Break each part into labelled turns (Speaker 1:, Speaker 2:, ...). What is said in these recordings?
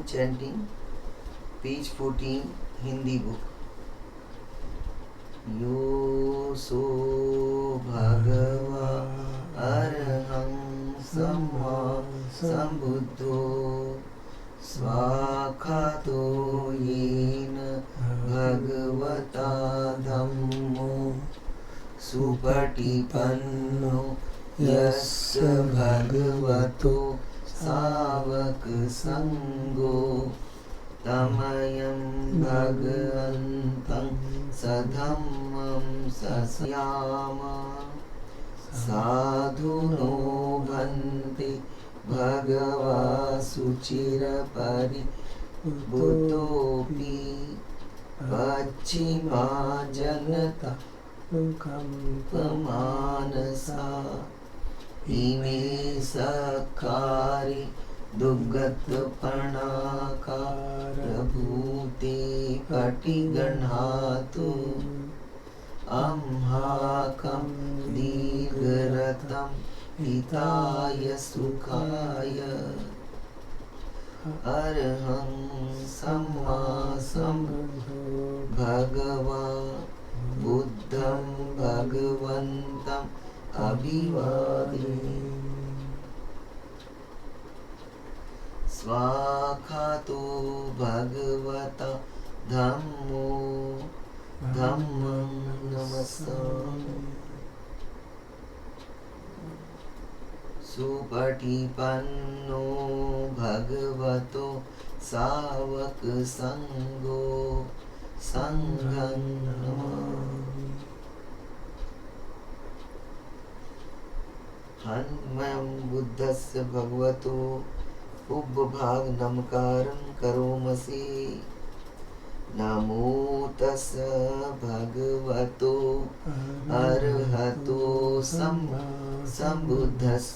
Speaker 1: chanting, page 14, Hindi book. Yo so bhagava arham samma sambuddho स्वाखातो येन भगवता धम्मो सुपटिपन्नो यस्य भगवतो सावक संगो तमयं भगवन्तं सधम्मं सस्यामा साधुनो भन्ते भगवा सुचिरपरिबुद्धोऽपि पश्चिमा जनता कंपमानसा इमे सखारि दुर्गतपणाकारभूते कटिगणातु अम्हाकं दीर्घरतं हिताय सुखाय अर्हं सम्मा सम्बुद्धो भगवा बुद्धं भगवन्तम् अभिवादे स्वाखातो भगवता धम्मो धम्मं नमस्सामि सुपटिपन्नो भगवतो सावक संगो संघं नमामि हन्मयं बुद्धस्य भगवतो उभभाग नमकारं करोमसि नमो तस् भगवतो अरहतो सम्बुद्धस्स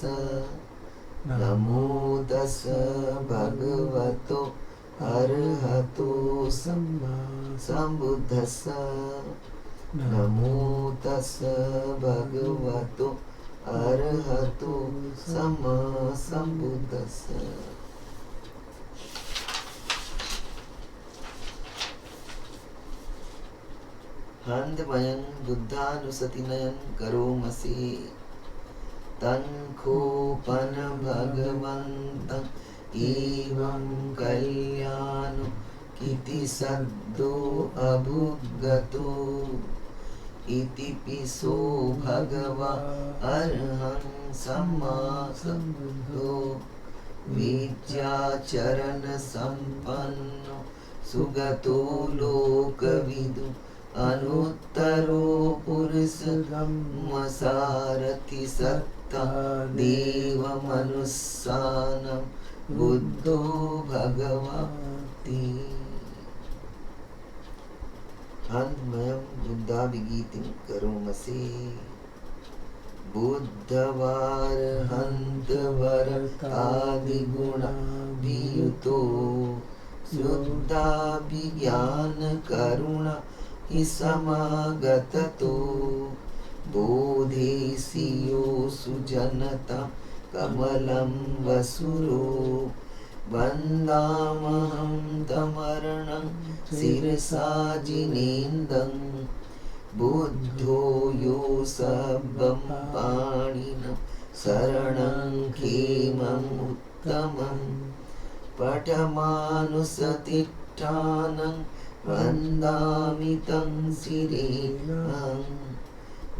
Speaker 1: नमो तस् भगवतो अरहतो सम्बुद्धस्स नमो तस् भगवतो अरहतो सम्बुद्धस्स हन्तमयं बुद्धानुसतिनयं करोमसि तन्खोपन भगवन्तं एवं कल्याणो किति सद्दो अभुगतो इति पिसो भगवा अर्हं सम्मा सम्बुद्धो विद्याचरण संपन्नो सुगतो लोकविदु अनुत्तरो पुरुष धम्मसारथि सत्ता देवमनुस्सानं बुद्धो भगवति हन्तमयं बुद्धाभिगीतिं करोमसि बुद्धवारहन्तवरतादिगुणाभियुतो शुद्धाभिज्ञानकरुणा हि समागततो बोधेसियो सुजनता कमलं वसुरो वन्दामहं तमर्णं शिरसा जिनेन्दं बुद्धो यो सब्बं पाणिनं शरणं खेमम् उत्तमं पठमानुसतिष्ठानं वन्दामि तं शिरेणं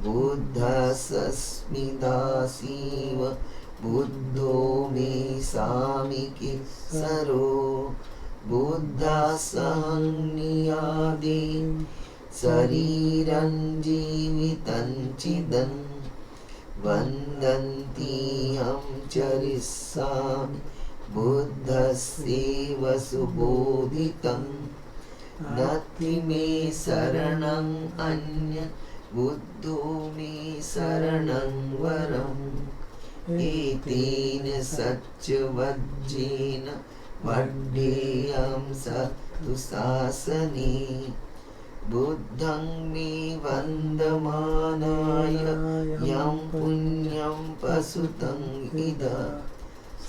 Speaker 1: बुद्धस्सस्मि दासीव बुद्धो मे सामिके सरो बुद्धस्सहं नियादे शरीरं जीवितं चिदं वन्दन्तीहं चरिष्यामि बुद्धस्यैव सुबोधितम् नास्ति मे शरणं अन्यत् बुद्धो मे शरणं वरम् एतेन सच्चवज्जेन वड्ढेयं सत्तुशासने बुद्धं मे वन्दमानाय यं पुण्यं प्रसूतं इदं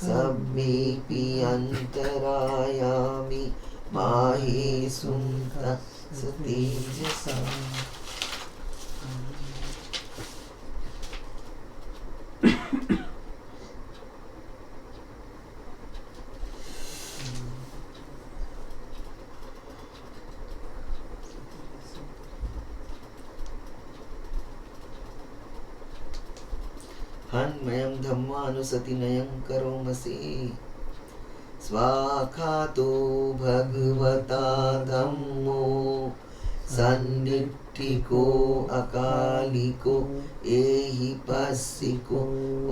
Speaker 1: सभ्येऽपि अन्तरायामि माहेषुं तत्सतेजसा हन्मयं धम्मानुसतिनयं करोमसि स्वाखातो भगवता धम्मो सन्निष्ठिको अकालिको एहि पस्सिको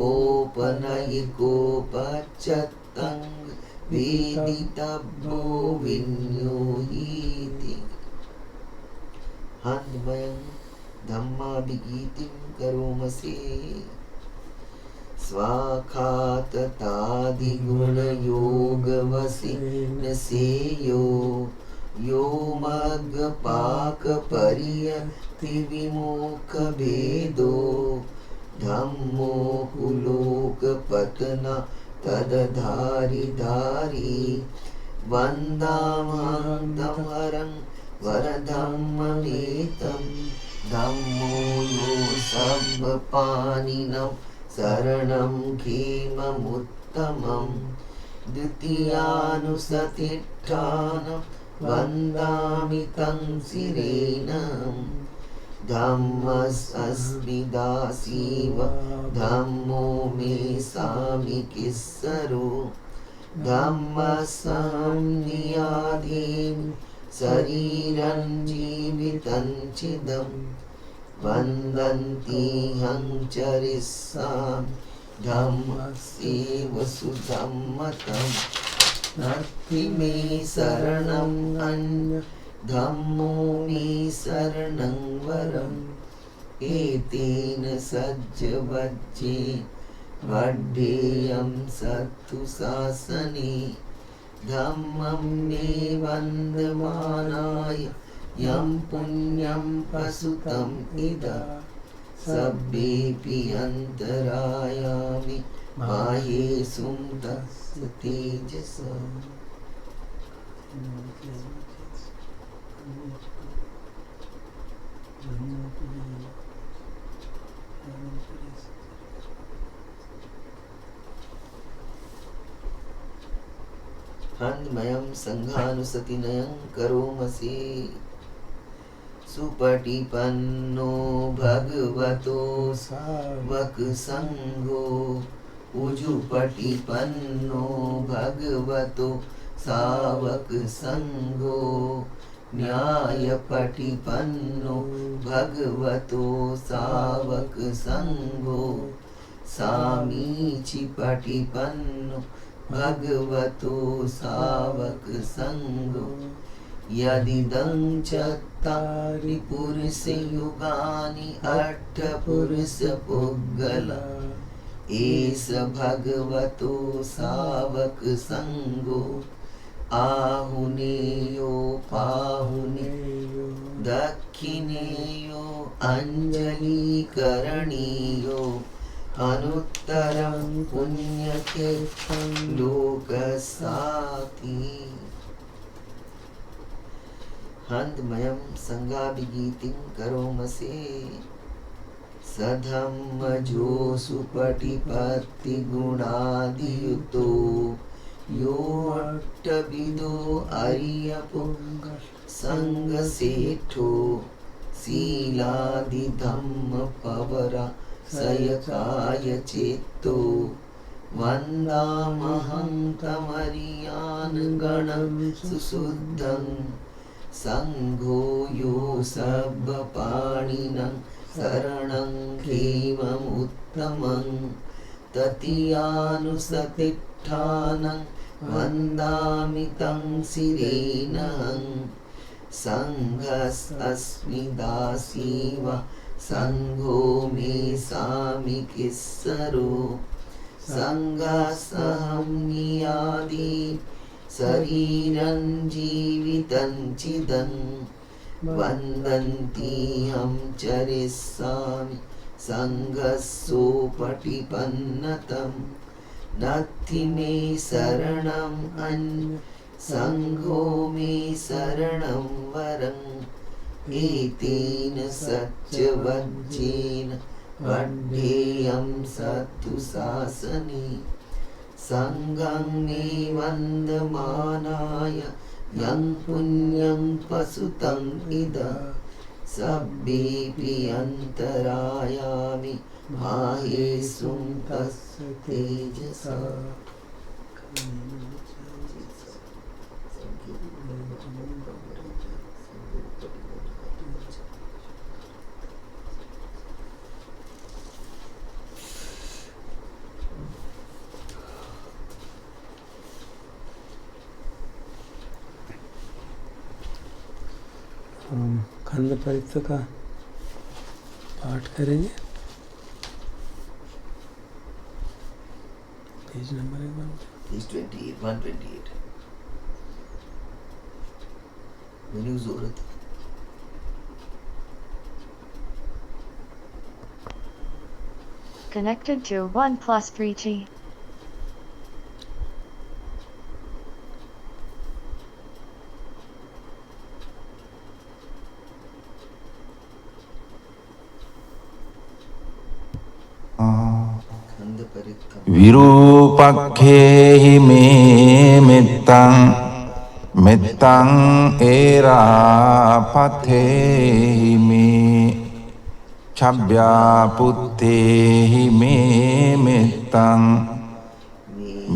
Speaker 1: ओपनयिको पच्चत्तं वेदितव्यो विन्योहीति हन्मयं धम्माभिगीतिं करोमसि स्वाखाततादिगुणयोगवसेन सेयो यो मग्गपाकपर्यतिविमुखभेदो धम्मो कुलोकपतना तदधारि धारी वन्दामहं तमरं वरधम्ममेतं धम्मो यो सर्वपाणिनं शरणं खेममुत्तमं द्वितीयानुसतिष्ठानं वन्दामि तं शिरेणं धम्मस्मि दासीव धम्मो मे सामिकिस्सरो धम्मसं नियादेमि शरीरं जीवितं चिदं वन्दन्तीहं चरिष्यामि धम्मस्यैव सुधम्मतं नास्ति मे शरणं अन्य धम्मो मे शरणं वरम् एतेन सज्जवज्जेन वड्ढेयं सत्तु शासने धम्मं मे वन्दमानाय यं पुण्यं प्रसुतम् इदा सब्बेऽपि अन्तरायामि माहेषुं तस्य तेजसा हन्मयं संघानुसतिनयं करोमसि सुपटिपन्नो भगवतो सावकसङ्घो उजुपटिपन्नो भगवतो सावकसङ्घो न्यायपटिपन्नो भगवतो सावकसङ्घो सामीचिपटिपन्नो भगवतो सावकसङ्घो यदिदं चत्तारि पुरुषयुगानि अष्टपुरुषपुद्गला एष भगवतो सावकसङ्घो आहुनेयो पाहुनेयो दक्षिणेयो अञ्जलीकरणीयो अनुत्तरं पुण्यक्षेत्रं लोकसाति हन्तमयं संगाभिगीतिं करोमसि सधम्मजो सुपटिपत्तिगुणादियुतो यो अष्टविदो अर्यपुङ्ग सङ्गसेठो शीलादिधम्मपवरा सयकाय चेत्तो वन्दामहं तमर्यान् गणं सुशुद्धं सङ्घो यो सर्वपाणिनं शरणं खेममुत्तमं ततीयानुसतिष्ठानं वन्दामि तं शिरेणं सङ्घस्मि दासीव सङ्घो मे सामिकिस्सरो सङ्घासहं नियादि शरीरं जीवितं चिदं वन्दन्तीहं चरिष्यामि सङ्घस्सोपटिपन्नतं नत्थि मे शरणम् अन्य सङ्घो मे शरणं वरम् एतेन सच्चवज्जेन वड्ढेयं सत्तु शासने सङ्घं मे वन्दमानाय यं पुण्यं प्रसुतम् इदा सब्बेऽपि अन्तरायामि माहेशुं तस्य तेजसा
Speaker 2: खंड परित्व का पाठ करेंगे। पेज नंबर है
Speaker 1: Page 28, 128. मेन्यू ज़रूरत है।
Speaker 3: Connected to 1+3G.
Speaker 4: විරූපක්ඛේහි මේ මෙත්තං මෙත්තං ඒරාපතේහි මේ චබ්බ්‍යාපුත්තේහි මේ මෙත්තං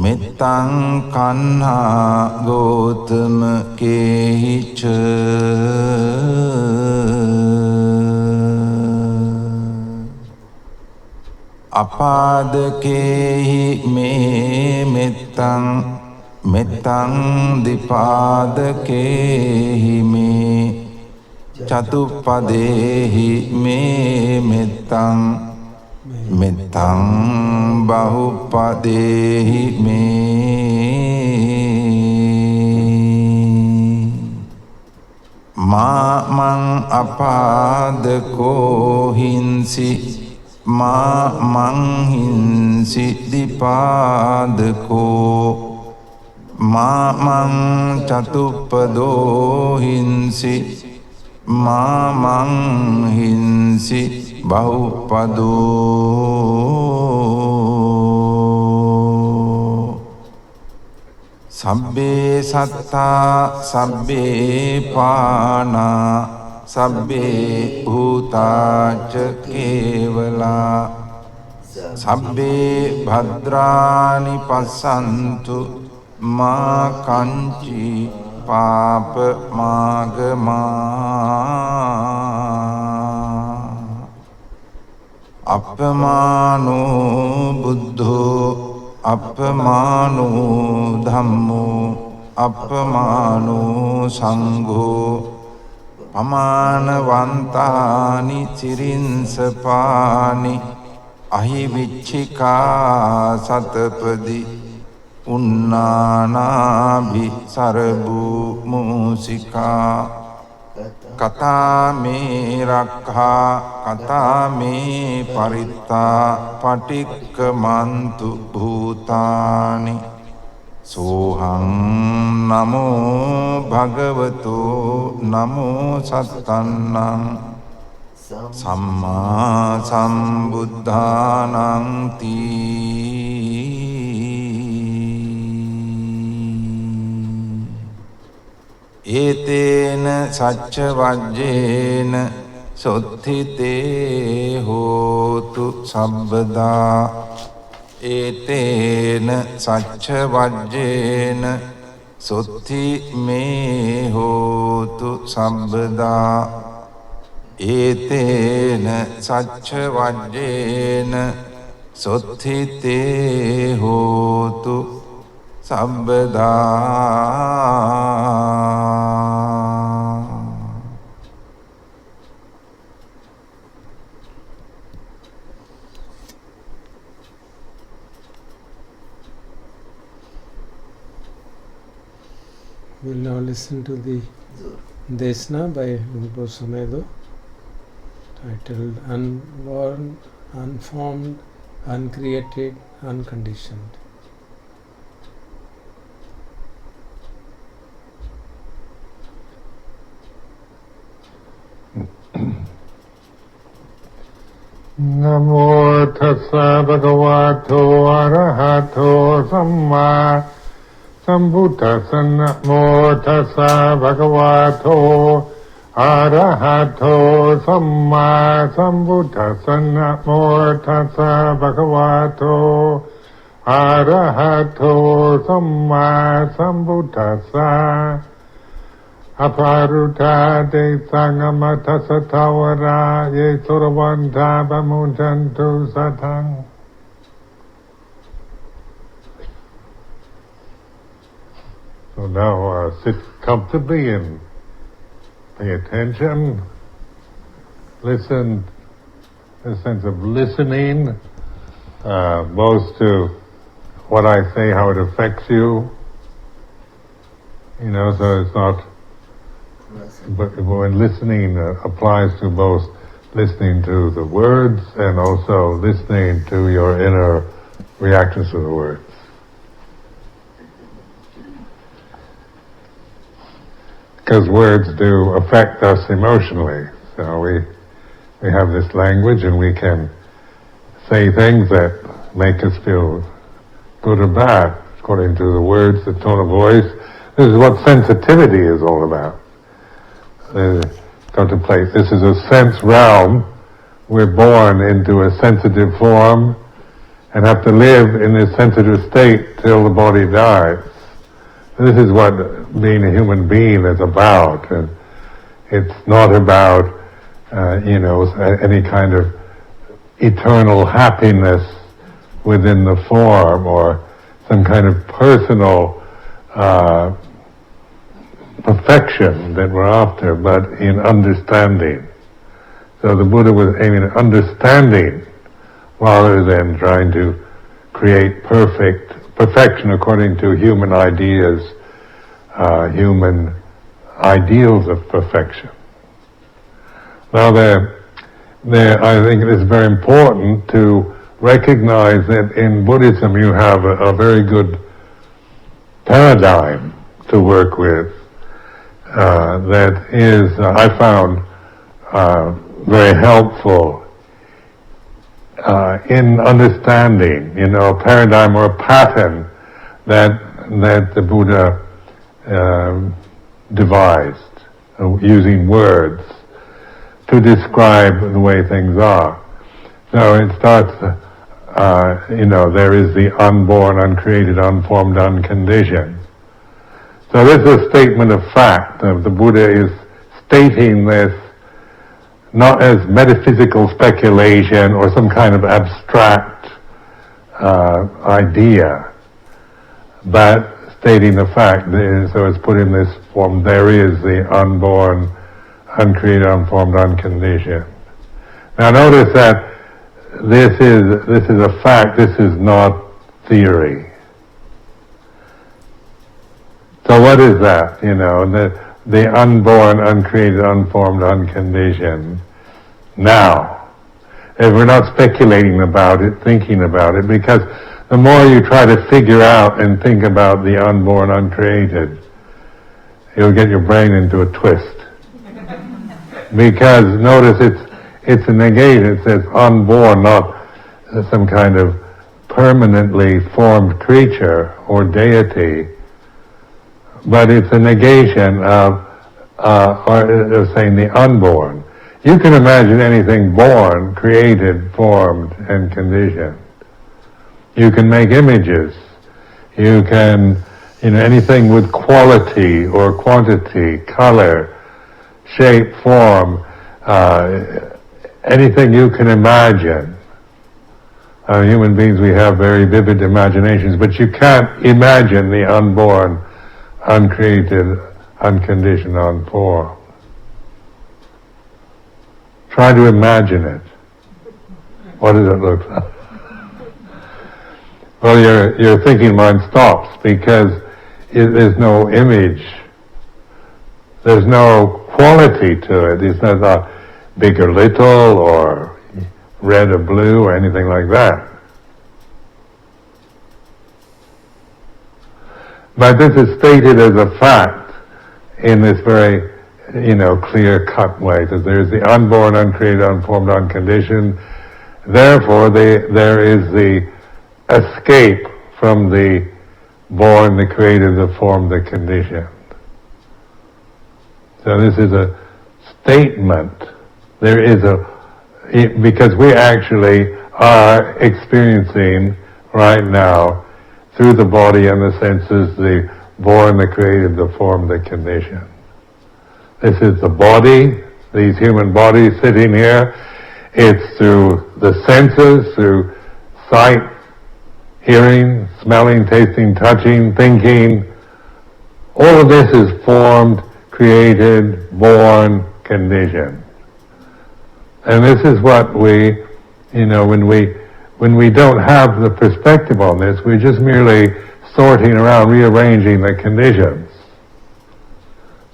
Speaker 4: මෙත්තං කන්හා ගෝතම කේහිච අපාදකේහි මේ මෙත්තං මෙත්තං දිපාදකේහි මේ චතුප්පදේහි මේ මෙත්තං මෙත්තං බහුපදේහි මේ මාමං අපාදකෝ හිංසි මං හිංසි දිපාදකෝ මං චතුප්පදෝ හිංසි මං හිංසි බහුපදෝ සබ්බේ සත්තා සබ්බේ පානා සබ්බේ භූතාච කේවලා සබ්බේ භද්‍රානි පස්සන්තු මා කංචි පාප මාගමා අපමානෝ බුද්ධෝ අපමානෝ ධම්මෝ අපමානෝ සංඝෝ පමානවන්තානි චිරින්සපානි අහිවිච්චිකා සතපදි උන්නානාභි සරභූ මූසිකා කතාමේ රක්ඛා කතාමේ පරිත්තා පටික්කමන්තු භූතානි සෝහං නමෝ භගවතෝ නමෝ සත්තන්නං සම්මා සම්බුද්ධානං තී ඒතේන සච්ච වජ්ජේන සොත්ථිතේ හෝතු සබ්බදා ඒතේන සච්ච වජ්ජේන සොත්ථි මේ හෝතු සබ්බදා ඒතේන සච්ච වජ්ජේන සොත්ථිතේ හෝතු සබ්බදා.
Speaker 2: We will now listen to the Desna by Rupa Sumedo, titled Unborn, Unformed, Uncreated, Unconditioned.
Speaker 5: Namo tassa bhagavato arahato samma sambuddhassa. Namo tassa bhagavato Arahato Samma Sambuddhassa Namo Tassa Bhagavato Arahato Samma Sambuddhassa Aparuta De Sangamata Satawara Ye Suravanta Bamunjantu Satang. So now sit comfortably and pay attention. Listen, a sense of listening, both to what I say, how it affects you. So it's not, but when listening applies to both listening to the words and also listening to your inner reactions to the words. Because words do affect us emotionally. So we have this language and we can say things that make us feel good or bad, according to the words, the tone of voice. This is what sensitivity is all about. Contemplate. This is a sense realm. We're born into a sensitive form and have to live in this sensitive state till the body dies. This is what being a human being is about, and it's not about, any kind of eternal happiness within the form or some kind of personal perfection that we're after, but in understanding. So the Buddha was aiming at understanding rather than trying to create perfection according to human ideas, human ideals of perfection. Now I think it is very important to recognize that in Buddhism you have a very good paradigm to work with that is, I found, very helpful in understanding, a paradigm or a pattern that the Buddha devised, using words to describe the way things are. So it starts, there is the unborn, uncreated, unformed, unconditioned. So this is a statement of fact. The Buddha is stating this not as metaphysical speculation or some kind of abstract idea, but stating the fact. So it's put in this form: there is the unborn, uncreated, unformed, unconditioned. Now notice that this is a fact. This is not theory. So what is that? The unborn, uncreated, unformed, unconditioned. Now, if we're not speculating about it, thinking about it, because the more you try to figure out and think about the unborn, uncreated, you'll get your brain into a twist. Because notice it's a negation. It says unborn, not some kind of permanently formed creature or deity, but it's a negation of saying the unborn. You can imagine anything born, created, formed, and conditioned. You can make images. You can, anything with quality or quantity, color, shape, form, anything you can imagine. Human beings, we have very vivid imaginations, but you can't imagine the unborn, uncreated, unconditioned, unformed. Try to imagine it. What does it look like? Well, your thinking mind stops because there's no image. There's no quality to it. It's not big or little or red or blue or anything like that. But this is stated as a fact in this very, clear-cut way, that there's the unborn, uncreated, unformed, unconditioned. Therefore, there is the escape from the born, the created, the formed, the conditioned. So this is a statement. There is because we actually are experiencing right now through the body and the senses the born, the created, the formed, the conditioned. This is the body, these human bodies sitting here. It's through the senses, through sight, hearing, smelling, tasting, touching, thinking. All of this is formed, created, born, conditioned. And this is what we, when we don't have the perspective on this, we're just merely sorting around, rearranging the conditions.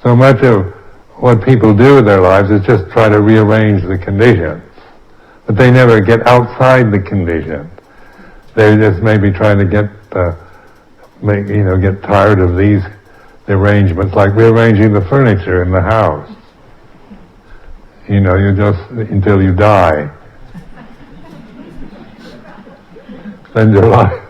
Speaker 5: So much of what people do in their lives is just try to rearrange the conditions. But they never get outside the condition. They're just maybe trying to get tired of these arrangements, like rearranging the furniture in the house. You just until you die. Spend your life.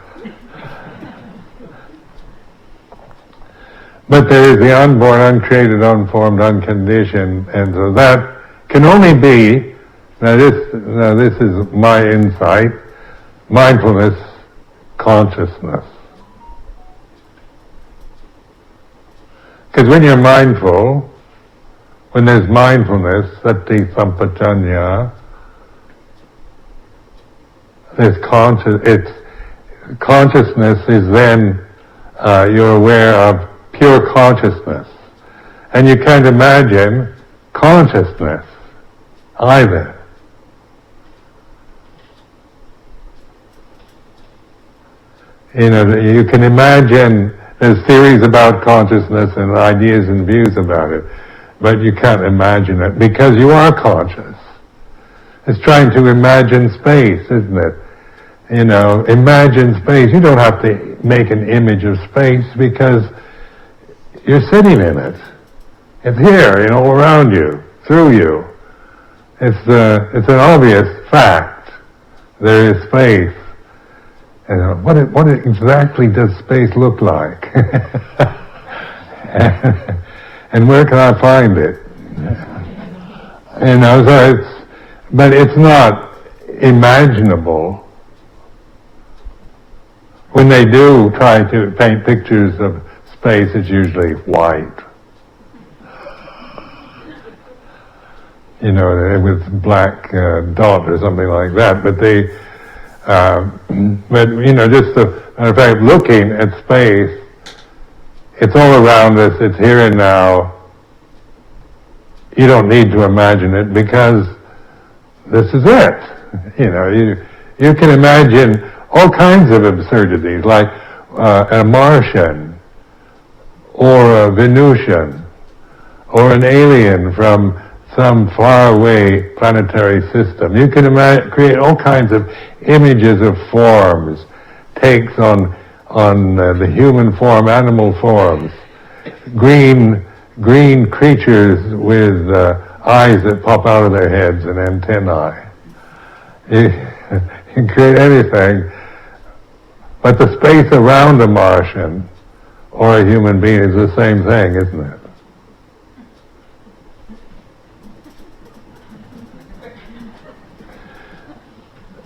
Speaker 5: But there is the unborn, uncreated, unformed, unconditioned, and so that can only be. Now this is my insight. Mindfulness, consciousness. Because when you're mindful, when there's mindfulness, sati sampajanya, consciousness is then you're aware of pure consciousness, and you can't imagine consciousness either. You can imagine there's theories about consciousness and ideas and views about it, but you can't imagine it because you are conscious. It's trying to imagine space, isn't it? Imagine space. You don't have to make an image of space because you're sitting in it. It's here, all around you, through you. It's an obvious fact. There is space. And what exactly does space look like? And where can I find it? But it's not imaginable. When they do try to paint pictures of space, it's usually white. With black dot or something like that. But just the matter of fact, looking at space, it's all around us, it's here and now. You don't need to imagine it because this is it. You can imagine all kinds of absurdities, like a Martian, or a Venusian, or an alien from some faraway planetary system. You can create all kinds of images of forms, takes on the human form, animal forms, green creatures with eyes that pop out of their heads and antennae. You can create anything, but the space around a Martian or a human being is the same thing, isn't it?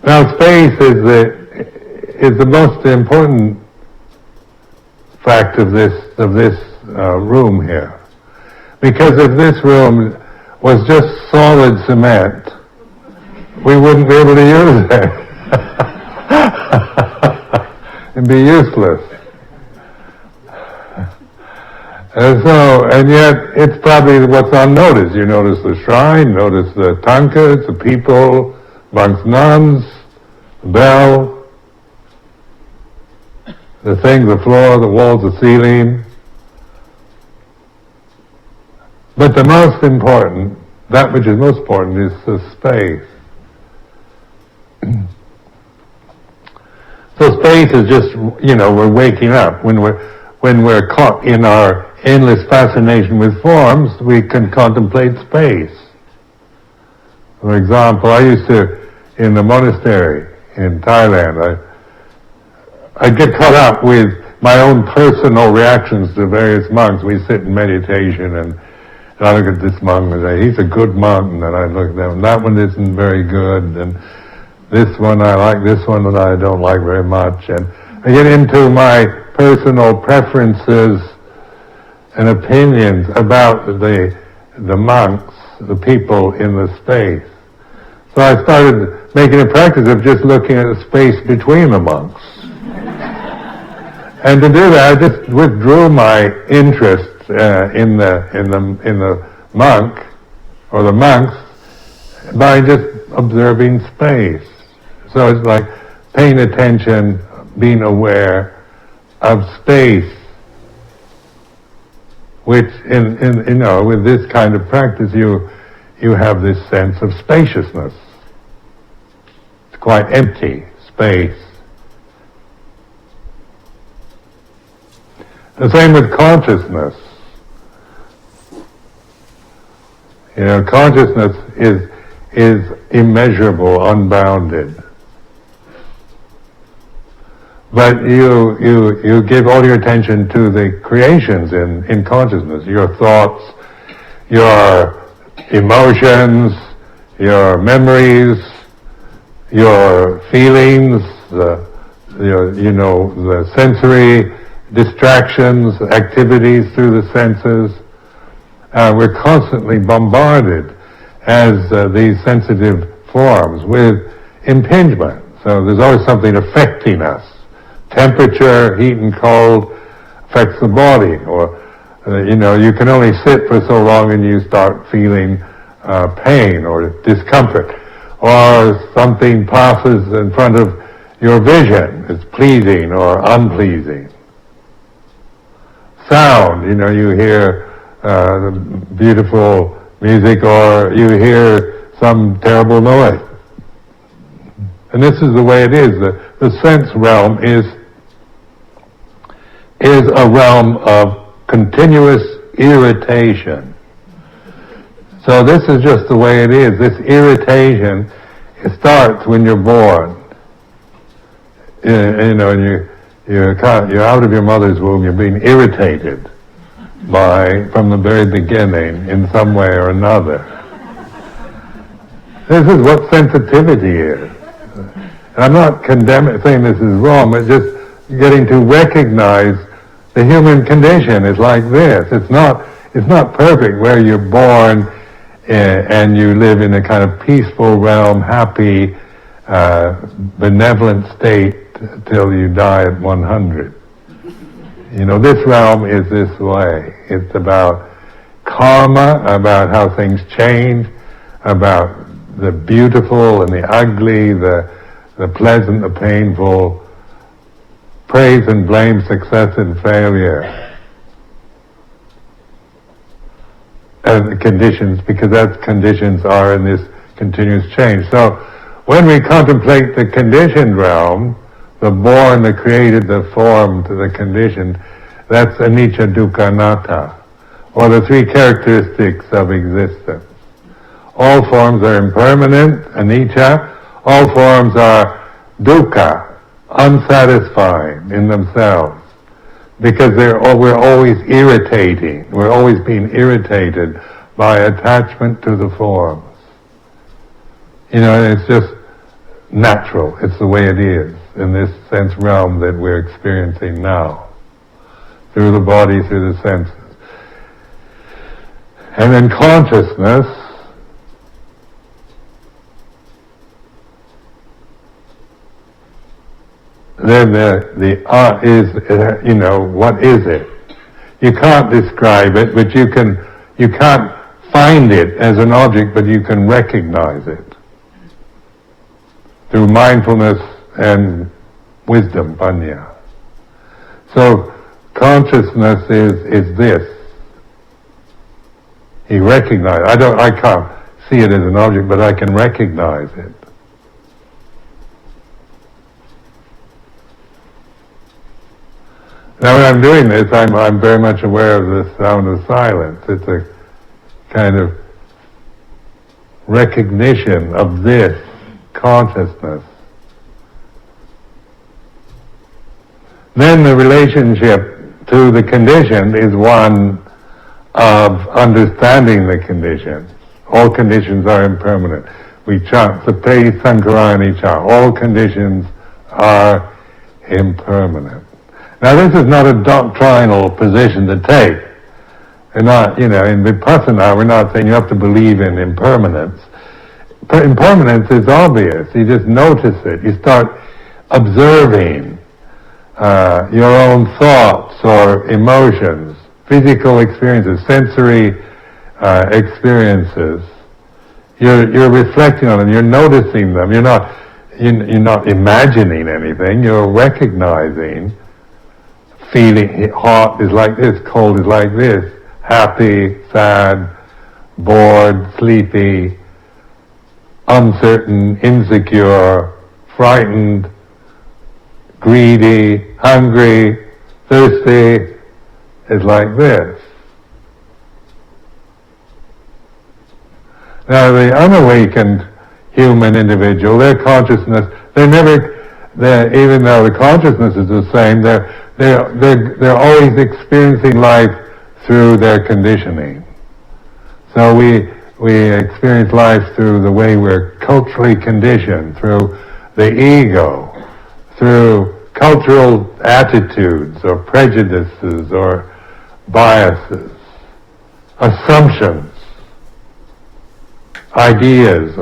Speaker 5: Now, space is the most important fact of this room here, because if this room was just solid cement, we wouldn't be able to use it. It'd be useless. And yet it's probably what's unnoticed. You notice the shrine, notice the tankas, the people, monks, nuns, the bell, the thing, the floor, the walls, the ceiling. But the most important, that which is most important, is the space. So space is just, we're waking up. When we're caught in our endless fascination with forms, we can contemplate space. For example, I used to, in the monastery in Thailand, I'd get caught up with my own personal reactions to various monks. We sit in meditation And I look at this monk and say, he's a good monk, and then I look at them, and that one isn't very good, and this one I like, this one that I don't like very much, and I get into my personal preferences and opinions about the monks, the people in the space. So I started making a practice of just looking at the space between the monks. And to do that, I just withdrew my interest in the monk or the monks by just observing space. So it's like paying attention, being aware of space, which with this kind of practice you have this sense of spaciousness. It's quite empty space. The same with consciousness. Consciousness is immeasurable, unbounded. But you give all your attention to the creations in consciousness, your thoughts, your emotions, your memories, your feelings, the sensory distractions, activities through the senses. We're constantly bombarded as these sensitive forms with impingement. So there's always something affecting us. Temperature, heat and cold affects the body, or you can only sit for so long and you start feeling pain or discomfort, or something passes in front of your vision. It's pleasing or unpleasing. Sound, you hear beautiful music or you hear some terrible noise. And this is the way it is. The sense realm is a realm of continuous irritation. So this is just the way it is. This irritation, it starts when you're born. And you're out of your mother's womb, you're being irritated from the very beginning in some way or another. This is what sensitivity is. And I'm not saying this is wrong, but just getting to recognize the human condition is like this. It's not perfect where you're born and you live in a kind of peaceful realm, happy, benevolent state till you die at 100. This realm is this way. It's about karma, about how things change, about the beautiful and the ugly, the pleasant, the painful, praise and blame, success and failure. And the conditions, because that's conditions are in this continuous change. So when we contemplate the conditioned realm, the born, the created, the formed, the conditioned, that's anicca, dukkha, anatta, or the three characteristics of existence. All forms are impermanent, anicca. All forms are dukkha, unsatisfying in themselves, because we're always irritating. We're always being irritated by attachment to the forms. It's just natural. It's the way it is in this sense realm that we're experiencing now, through the body, through the senses. And then consciousness, then what is it? You can't describe it, but you can't find it as an object, but you can recognize it through mindfulness and wisdom, panya. So consciousness is this. You recognize. I can't see it as an object, but I can recognize it. Now when I'm doing this, I'm very much aware of the sound of silence. It's a kind of recognition of this consciousness. Then the relationship to the conditioned is one of understanding the conditions. All conditions are impermanent. We chant Sape Sankarani chant. All conditions are impermanent. Now this is not a doctrinal position to take. We're not, in Vipassana, we're not saying you have to believe in impermanence. Impermanence is obvious. You just notice it. You start observing your own thoughts or emotions, physical experiences, sensory experiences. You're reflecting on them. You're noticing them. You're not imagining anything. You're recognizing. Feeling hot is like this, cold is like this, happy, sad, bored, sleepy, uncertain, insecure, frightened, greedy, hungry, thirsty, is like this. Now the unawakened human individual, their consciousness, even though the consciousness is the same, they're always experiencing life through their conditioning. So we experience life through the way we're culturally conditioned, through the ego, through cultural attitudes or prejudices or biases, assumptions, ideals.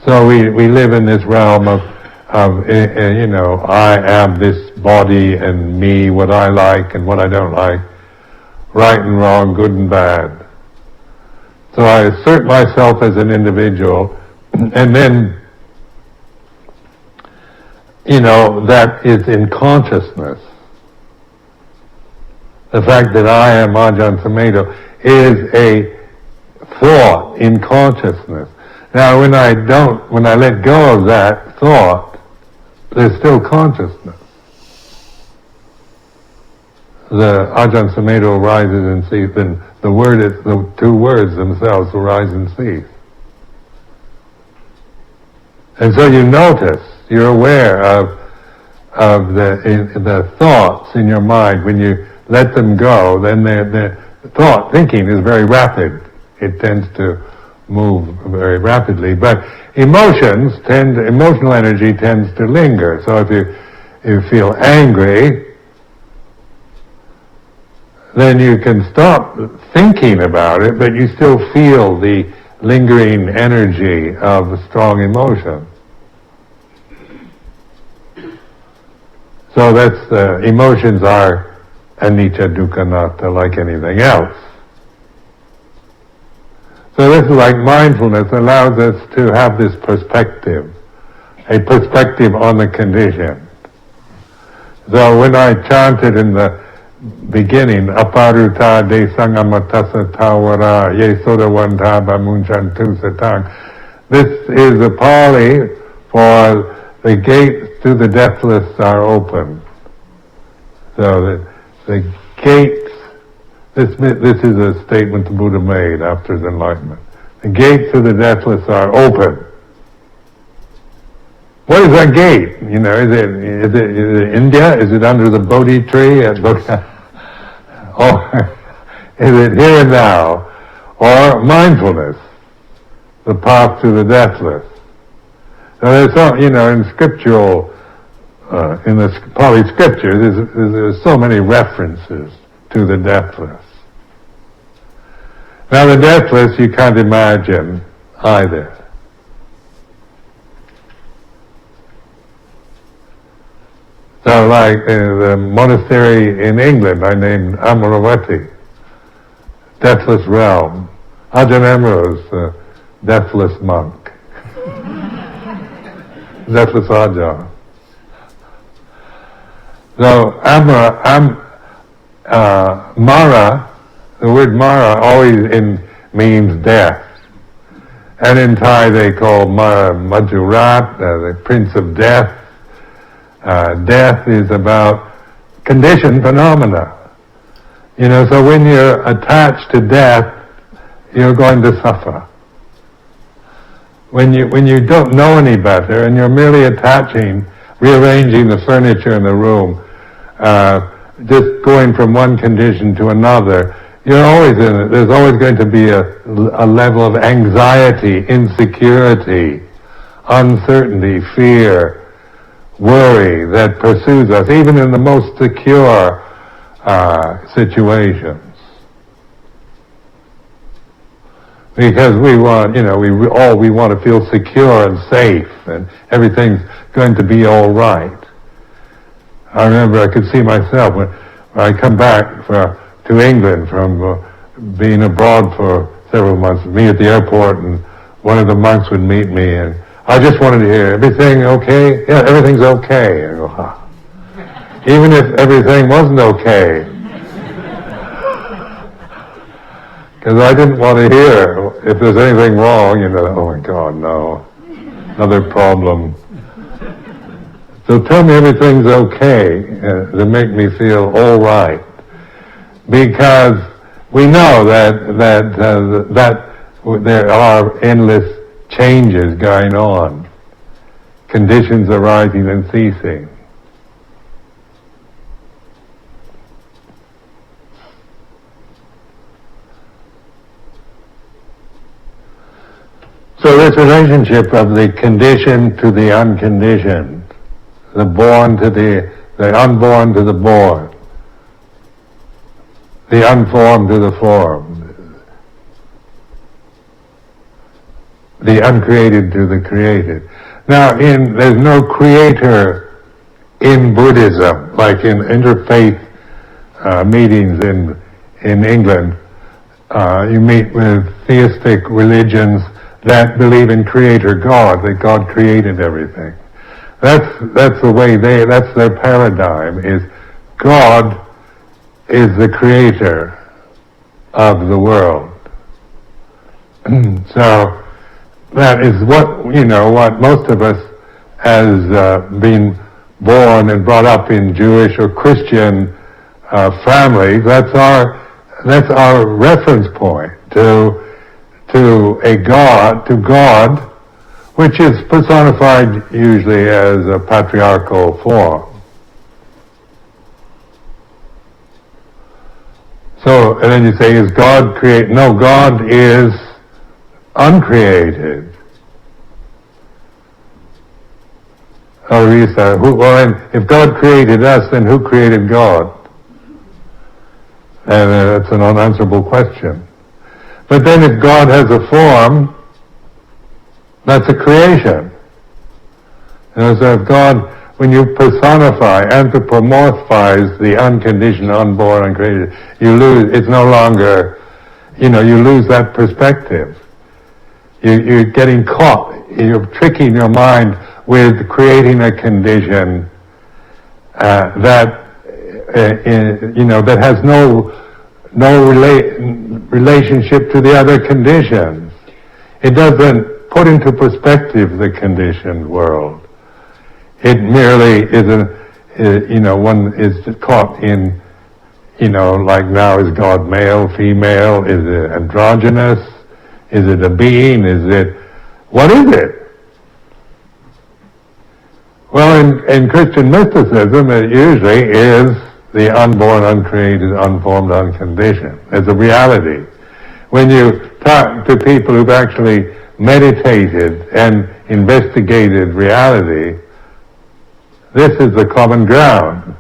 Speaker 5: So we live in this realm of I am this body and me, what I like and what I don't like, right and wrong, good and bad. So I assert myself as an individual, and then, that is in consciousness. The fact that I am Ajahn Sumedho is a thought in consciousness. Now when I let go of that thought, there's still consciousness. The Ajahn Sumedho rises and ceases, and the two words themselves will rise and cease. And so you notice, you're aware of the thoughts in your mind. When you let them go, then the thinking is very rapid. It tends to move very rapidly, but emotional energy tends to linger. So if you feel angry, then you can stop thinking about it, but you still feel the lingering energy of a strong emotion. So emotions are anicca, dukkha, anatta, like anything else. So this is like mindfulness allows us to have this perspective, a perspective on the condition. So when I chanted in the beginning, aparuta de sangamatasa tawara ye sodavanta bamunchantu satang, this is the Pali for the gates to the deathless are open. So the gates, this is a statement the Buddha made after his enlightenment. The gates of the deathless are open. What is that gate? Is it India? Is it under the Bodhi tree at Bodhi? Or is it here and now? Or mindfulness, the path to the deathless? Now there's some, in scriptural, in the Pali scripture, there's so many references to the deathless. Now the deathless you can't imagine either. So like the monastery in England I named Amaravati, deathless realm. Ajahn Amaro is the deathless monk. Deathless Ajahn. So Mara, the word Mara always means death. And in Thai they call Mara Majurat, the Prince of Death. Death is about conditioned phenomena. So when you're attached to death, you're going to suffer. When you don't know any better and you're merely rearranging the furniture in the room, just going from one condition to another, you're always in it. There's always going to be a level of anxiety, insecurity, uncertainty, fear, worry that pursues us, even in the most secure situations. Because we want, we want to feel secure and safe, and everything's going to be all right. I remember I could see myself when I come back to England from being abroad for several months, me at the airport, and one of the monks would meet me, and I just wanted to hear, everything okay? Yeah, everything's okay. I go, huh. Even if everything wasn't okay. Because I didn't want to hear if there's anything wrong, oh my God, no. Another problem. So tell me everything's okay to make me feel all right. Because we know that there are endless changes going on. Conditions arising and ceasing. So this relationship of the conditioned to the unconditioned, the born to the unborn to the born, the unformed to the formed, the uncreated to the created. Now, there's no creator in Buddhism, like in interfaith meetings in England. You meet with theistic religions that believe in creator God, that God created everything. That's the way that's their paradigm, is God is the creator of the world. So that is what most of us, as being born and brought up in Jewish or Christian families, that's our reference point to God, which is personified usually as a patriarchal form. So, and then you say, is God created? No, God is uncreated. Oh, Risa, if God created us, then who created God? And that's an unanswerable question. But then if God has a form, that's a creation. So if God, when you personify, anthropomorphize the unconditioned, unborn, uncreated, you lose, it's no longer, you lose that perspective. You're getting caught, you're tricking your mind with creating a condition that has no relationship to the other conditions. It doesn't put into perspective the conditioned world. It merely one is caught in, like now, is God male, female, is it androgynous, is it a being, what is it? Well, in Christian mysticism, it usually is the unborn, uncreated, unformed, unconditioned. It's a reality. When you talk to people who've actually meditated and investigated reality, this is the common ground.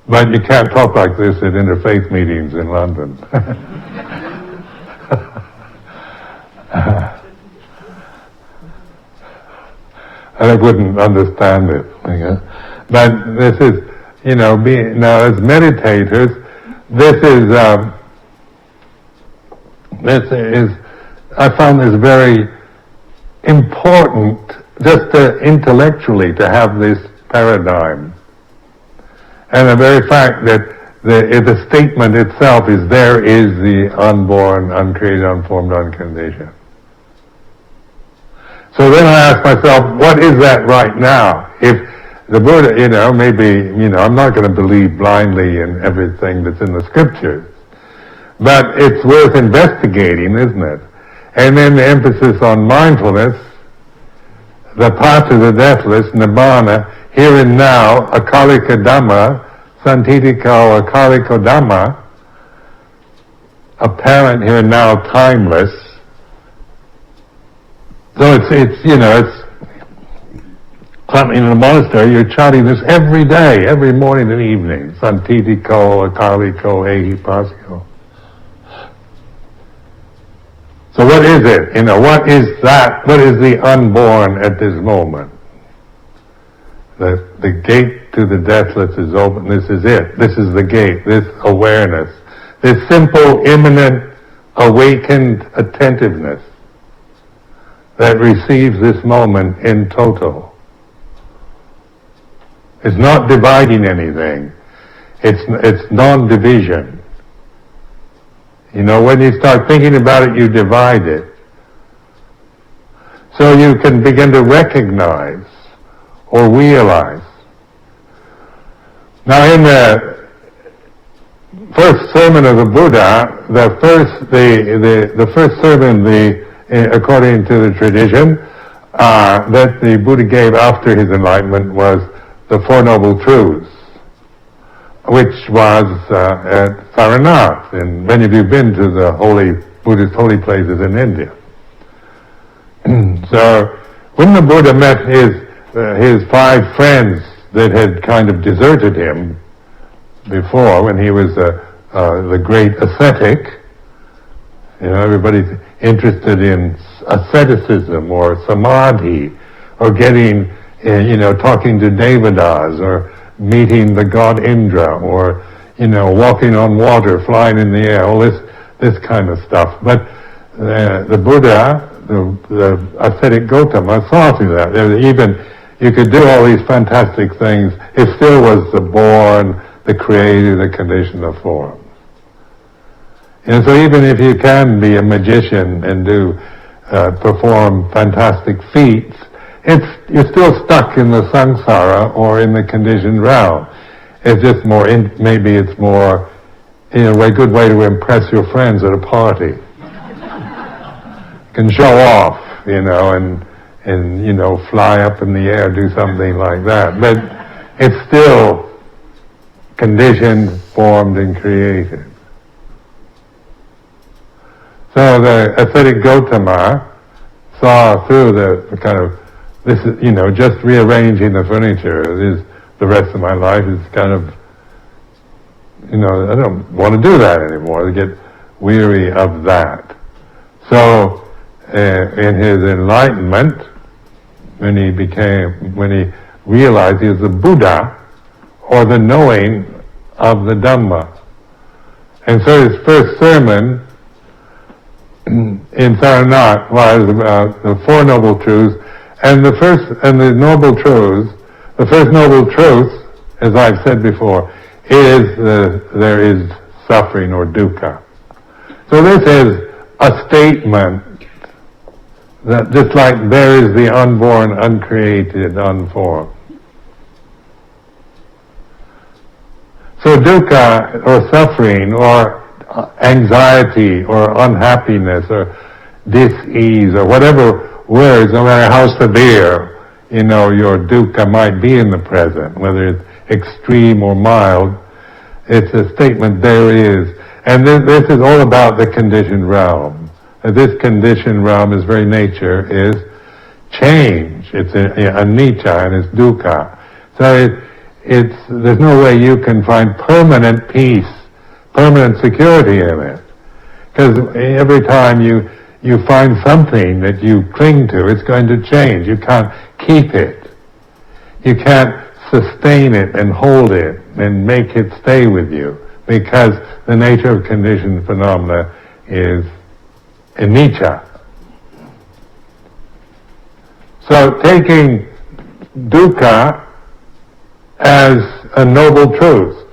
Speaker 5: But you can't talk like this at interfaith meetings in London. I wouldn't understand it. But this is, now as meditators, this is, I found this very important, just intellectually, to have this paradigm. And the very fact that the statement itself is, there is the unborn, uncreated, unformed, unconditioned. So then I ask myself, what is that right now? If the Buddha, maybe, I'm not going to believe blindly in everything that's in the scriptures, but it's worth investigating, isn't it? And then the emphasis on mindfulness, the path to the deathless, nibbana, here and now, akalika dhamma, santitiko akaliko dhamma, apparent here and now, timeless. So it's something in a monastery, you're chanting this every day, every morning and evening. Santitiko, akaliko, ehipasiko. So what is it? What is that? What is the unborn at this moment? The gate to the deathless is open. This is it. This is the gate. This awareness. This simple, imminent, awakened attentiveness that receives this moment in total. It's not dividing anything. It's non-division. When you start thinking about it, you divide it. So you can begin to recognize or realize. Now in the first sermon of the Buddha, the first sermon, according to the tradition, that the Buddha gave after his enlightenment was the Four Noble Truths, which was at Saranath, and many of you have been to the Buddhist holy places in India. So when the Buddha met his 5 friends that had kind of deserted him before, when he was the great ascetic, everybody's interested in asceticism or samadhi, or getting, talking to devatas, or meeting the god Indra, or walking on water, flying in the air, all this kind of stuff. But the Buddha, the ascetic Gautama, saw through that. Even you could do all these fantastic things, it still was the born, the created, the conditioned, the form. And so even if you can be a magician and perform fantastic feats, you're still stuck in the samsara or in the conditioned realm. It's just maybe it's more, a good way to impress your friends at a party. You can show off, and fly up in the air, do something like that. But it's still conditioned, formed, and created. So the ascetic Gautama saw through the kind of, this is, just rearranging the furniture is the rest of my life is kind of, I don't want to do that anymore. I get weary of that. So, in his enlightenment, when he realized he was the Buddha, or the knowing of the Dhamma. And so his first sermon in Saranath was about the Four Noble Truths, and the first Noble Truths, the first Noble Truth, as I've said before, is there is suffering or dukkha. So this is a statement that just like there is the unborn, uncreated, unformed. So dukkha, or suffering, or anxiety, or unhappiness, or dis-ease, or whatever words, no matter how severe, your dukkha might be in the present, whether it's extreme or mild, it's a statement there is. And this is all about the conditioned realm. This conditioned realm, its very nature, is change. It's anicca and it's dukkha. So there's no way you can find permanent peace, permanent security in it. Because every time you find something that you cling to, it's going to change. You can't keep it. You can't sustain it and hold it and make it stay with you, because the nature of conditioned phenomena is anicca. So taking dukkha as a noble truth.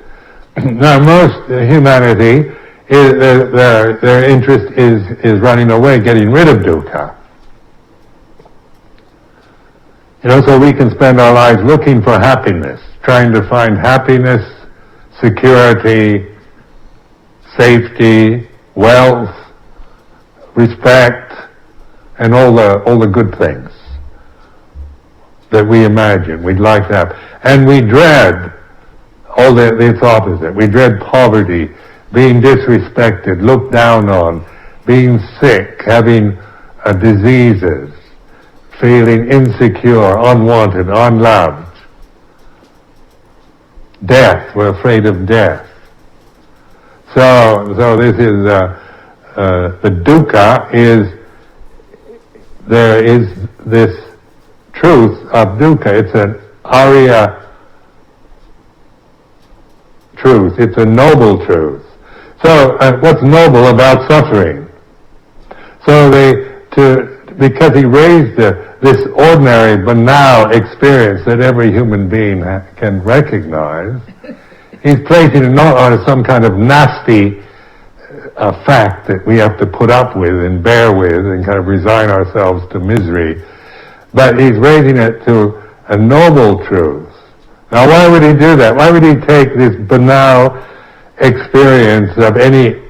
Speaker 5: Now most humanity, their interest is running away, getting rid of dukkha. So we can spend our lives looking for happiness, trying to find happiness, security, safety, wealth, respect, and all the good things. that we imagine, we'd like to have. And we dread all its opposite. We dread poverty, being disrespected, looked down on, being sick, having diseases, feeling insecure, unwanted, unloved. Death, we're afraid of death. So this is, the dukkha is, there is this truth of dukkha. It's an Arya truth. It's a noble truth. So what's noble about suffering? So because he raised this ordinary, banal experience that every human being can recognize, he's placing it not on some kind of nasty fact that we have to put up with and bear with and kind of resign ourselves to misery, but he's raising it to a noble truth. Now, why would he do that? Why would he take this banal experience of any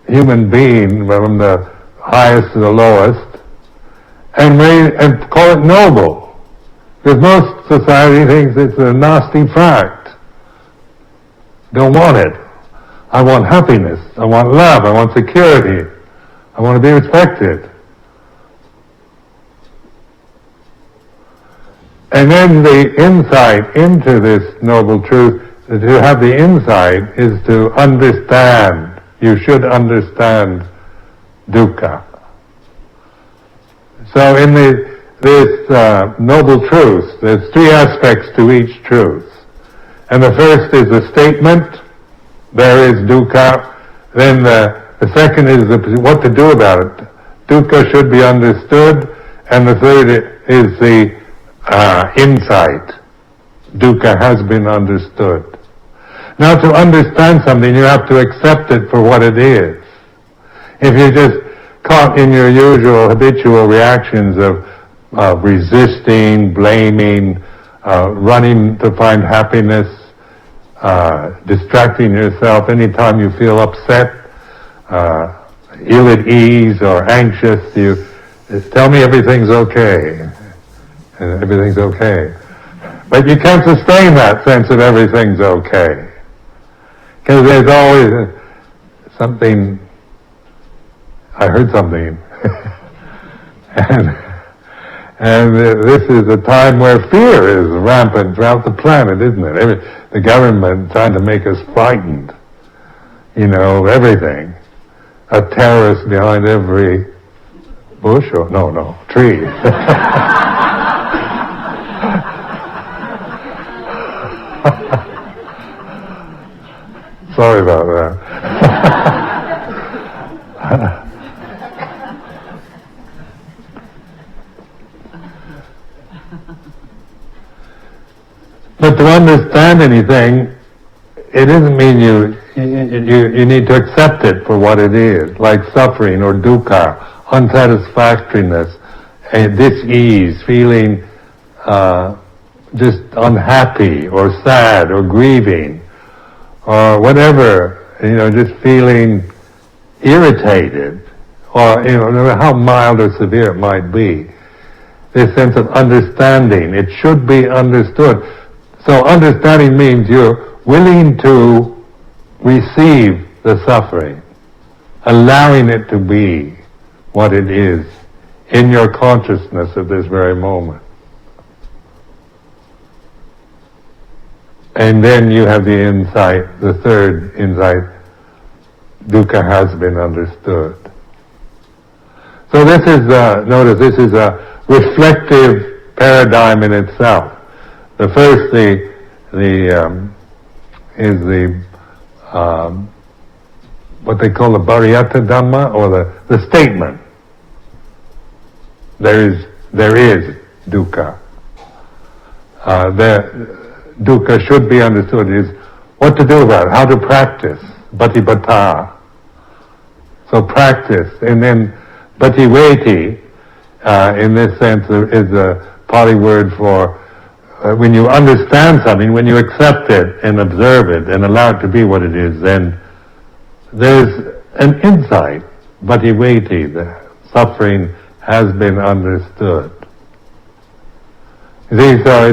Speaker 5: human being, from the highest to the lowest, and call it noble? Because most society thinks it's a nasty fact. Don't want it. I want happiness. I want love. I want security. I want to be respected. And then the insight into this noble truth, to have the insight, is to understand. You should understand dukkha. So in this noble truth, there's three aspects to each truth. And the first is the statement, there is dukkha. Then the second is what to do about it. Dukkha should be understood. And the third is the insight. Dukkha has been understood. Now, to understand something, you have to accept it for what it is. If you're just caught in your usual habitual reactions of resisting, blaming, running to find happiness, distracting yourself anytime you feel upset, ill at ease or anxious, you tell me everything's okay. Everything's okay. But you can't sustain that sense of everything's okay. Because there's always something, I heard something. and this is a time where fear is rampant throughout the planet, isn't it? The government trying to make us frightened. Everything. A terrorist behind every bush or, no, tree. Sorry about that. But to understand anything, it doesn't mean you need to accept it for what it is, like suffering or dukkha, unsatisfactoriness, dis-ease, feeling just unhappy or sad or grieving or whatever, just feeling irritated or, no matter how mild or severe it might be. This sense of understanding, it should be understood. So understanding means you're willing to receive the suffering, allowing it to be what it is in your consciousness at this very moment. And then you have the insight, the third insight, dukkha has been understood. So this is, notice, this is a reflective paradigm in itself. The first, is what they call the Bhariyata Dhamma, or the statement. There is dukkha. Dukkha should be understood is what to do about it, how to practice, bhatipata. So practice, and then bhativeti, in this sense, is a Pali word for when you understand something, when you accept it and observe it and allow it to be what it is, then there's an insight, bhativeti, the suffering has been understood. See, so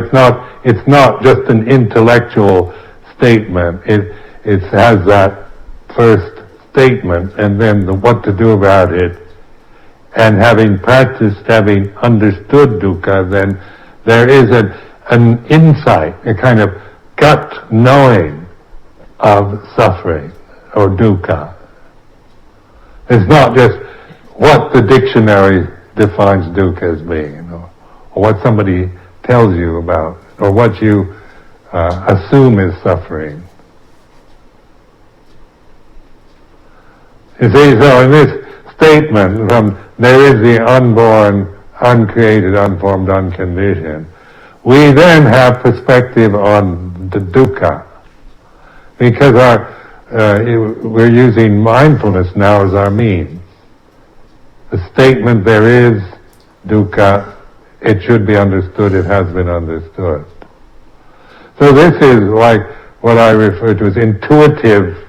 Speaker 5: it's not just an intellectual statement. It has that first statement and then what to do about it. And having practiced, having understood dukkha, then there is an insight, a kind of gut knowing of suffering or dukkha. It's not just what the dictionary defines dukkha as being, or what somebody tells you about, or what you assume is suffering. You see, so in this statement from there is the unborn, uncreated, unformed, unconditioned, we then have perspective on the dukkha. Because we're using mindfulness now as our means. The statement there is dukkha, it should be understood, it has been understood. So this is like what I refer to as intuitive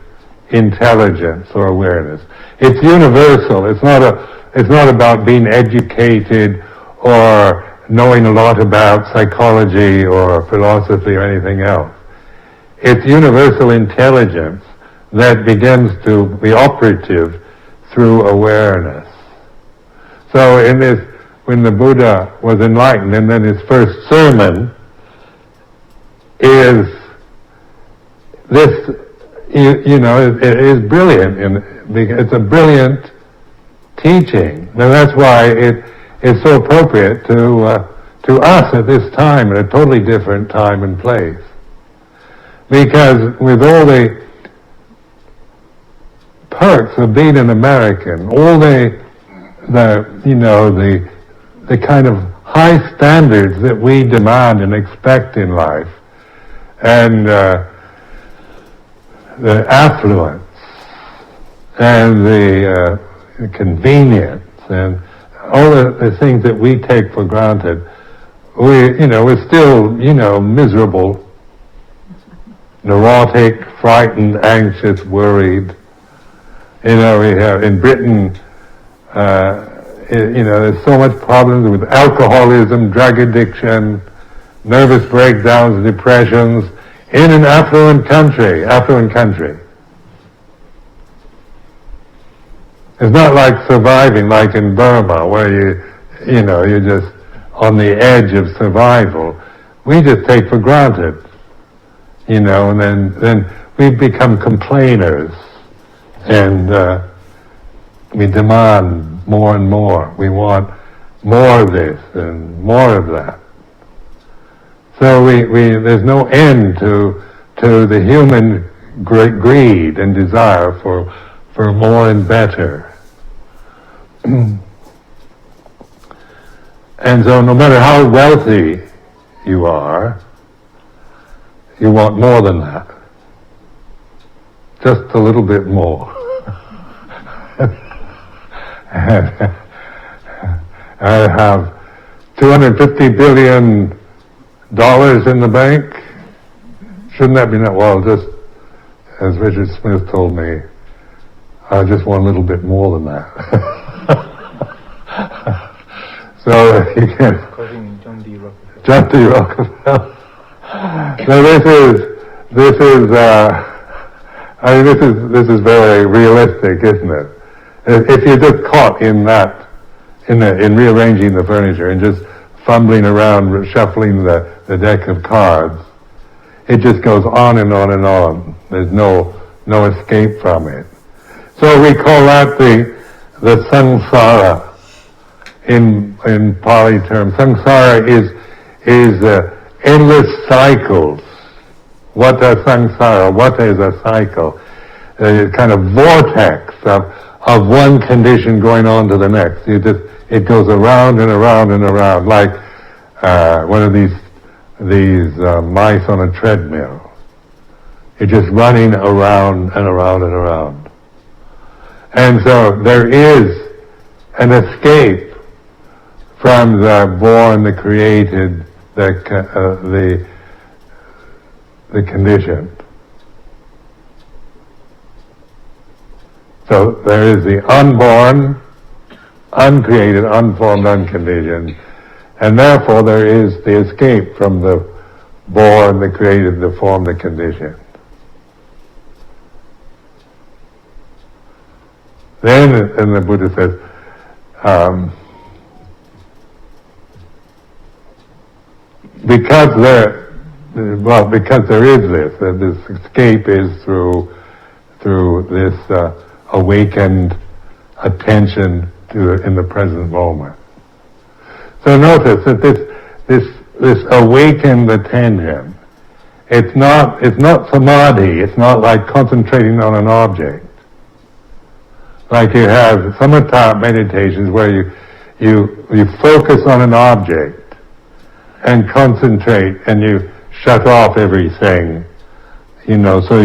Speaker 5: intelligence or awareness. It's universal. It's not about being educated or knowing a lot about psychology or philosophy or anything else. It's universal intelligence that begins to be operative through awareness. So in this, when the Buddha was enlightened, and then his first sermon is this, it is brilliant. It's a brilliant teaching. And that's why it is so appropriate to us at this time, at a totally different time and place. Because with all the perks of being an American, all the kind of high standards that we demand and expect in life, and the affluence and the convenience and all the things that we take for granted, we're still, miserable, neurotic, frightened, anxious, worried. We have in Britain, there's so much problems with alcoholism, drug addiction, nervous breakdowns, depressions, in an affluent country. It's not like surviving like in Burma, where you're just on the edge of survival. We just take for granted, and then we become complainers, and we demand more and more. We want more of this and more of that. So there's no end to the human greed and desire for more and better. And so no matter how wealthy you are, you want more than that. Just a little bit more. I have $250 billion in the bank. Shouldn't that be enough? Well, just as Richard Smith told me, I just want a little bit more than that. So you can.
Speaker 6: According to John D. Rockefeller.
Speaker 5: John D. Rockefeller. So this is very realistic, isn't it? If you're just caught in that, in rearranging the furniture and just fumbling around, shuffling the deck of cards, it just goes on and on and on. There's no escape from it. So we call that the samsara in Pali terms. Samsara is endless cycles. What is samsara? What is a cycle? A kind of vortex of one condition going on to the next. It goes around and around and around, like one of these mice on a treadmill. It's just running around and around and around. And so there is an escape from the born, the created, the conditioned. So there is the unborn, uncreated, unformed, unconditioned, And therefore there is the escape from the born, the created, the formed, the conditioned. Then, and the Buddha says, because there is this, that this escape is through this awakened attention in the present moment. So notice that this awakened attention, it's not samadhi, it's not like concentrating on an object. Like you have samatha meditations where you focus on an object and concentrate and you shut off everything, so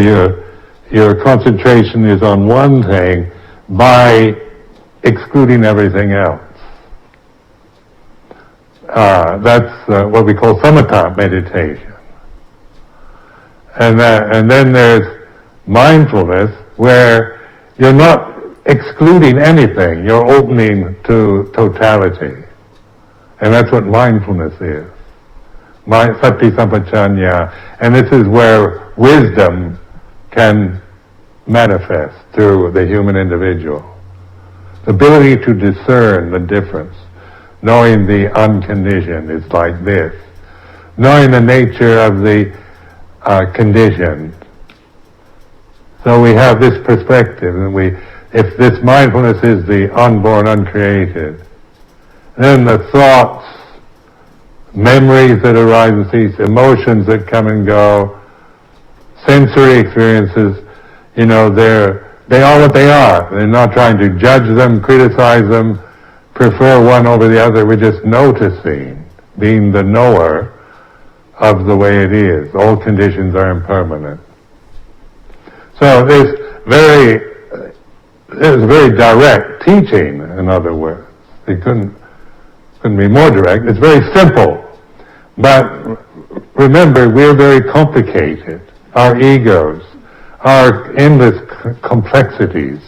Speaker 5: your concentration is on one thing by excluding everything else. That's what we call samatha meditation. And then there's mindfulness where you're not excluding anything, you're opening to totality. And that's what mindfulness is. Sati sampajanya. And this is where wisdom can manifest through the human individual. The ability to discern the difference. Knowing the unconditioned is like this. Knowing the nature of the conditioned. So we have this perspective, and if this mindfulness is the unborn, uncreated, then the thoughts, memories that arise and cease, emotions that come and go, sensory experiences, they are what they are. They're not trying to judge them, criticize them, prefer one over the other. We're just noticing, being the knower of the way it is. All conditions are impermanent. So there's very direct teaching, in other words. It couldn't be more direct. It's very simple. But remember, we're very complicated. Our egos, our endless complexities,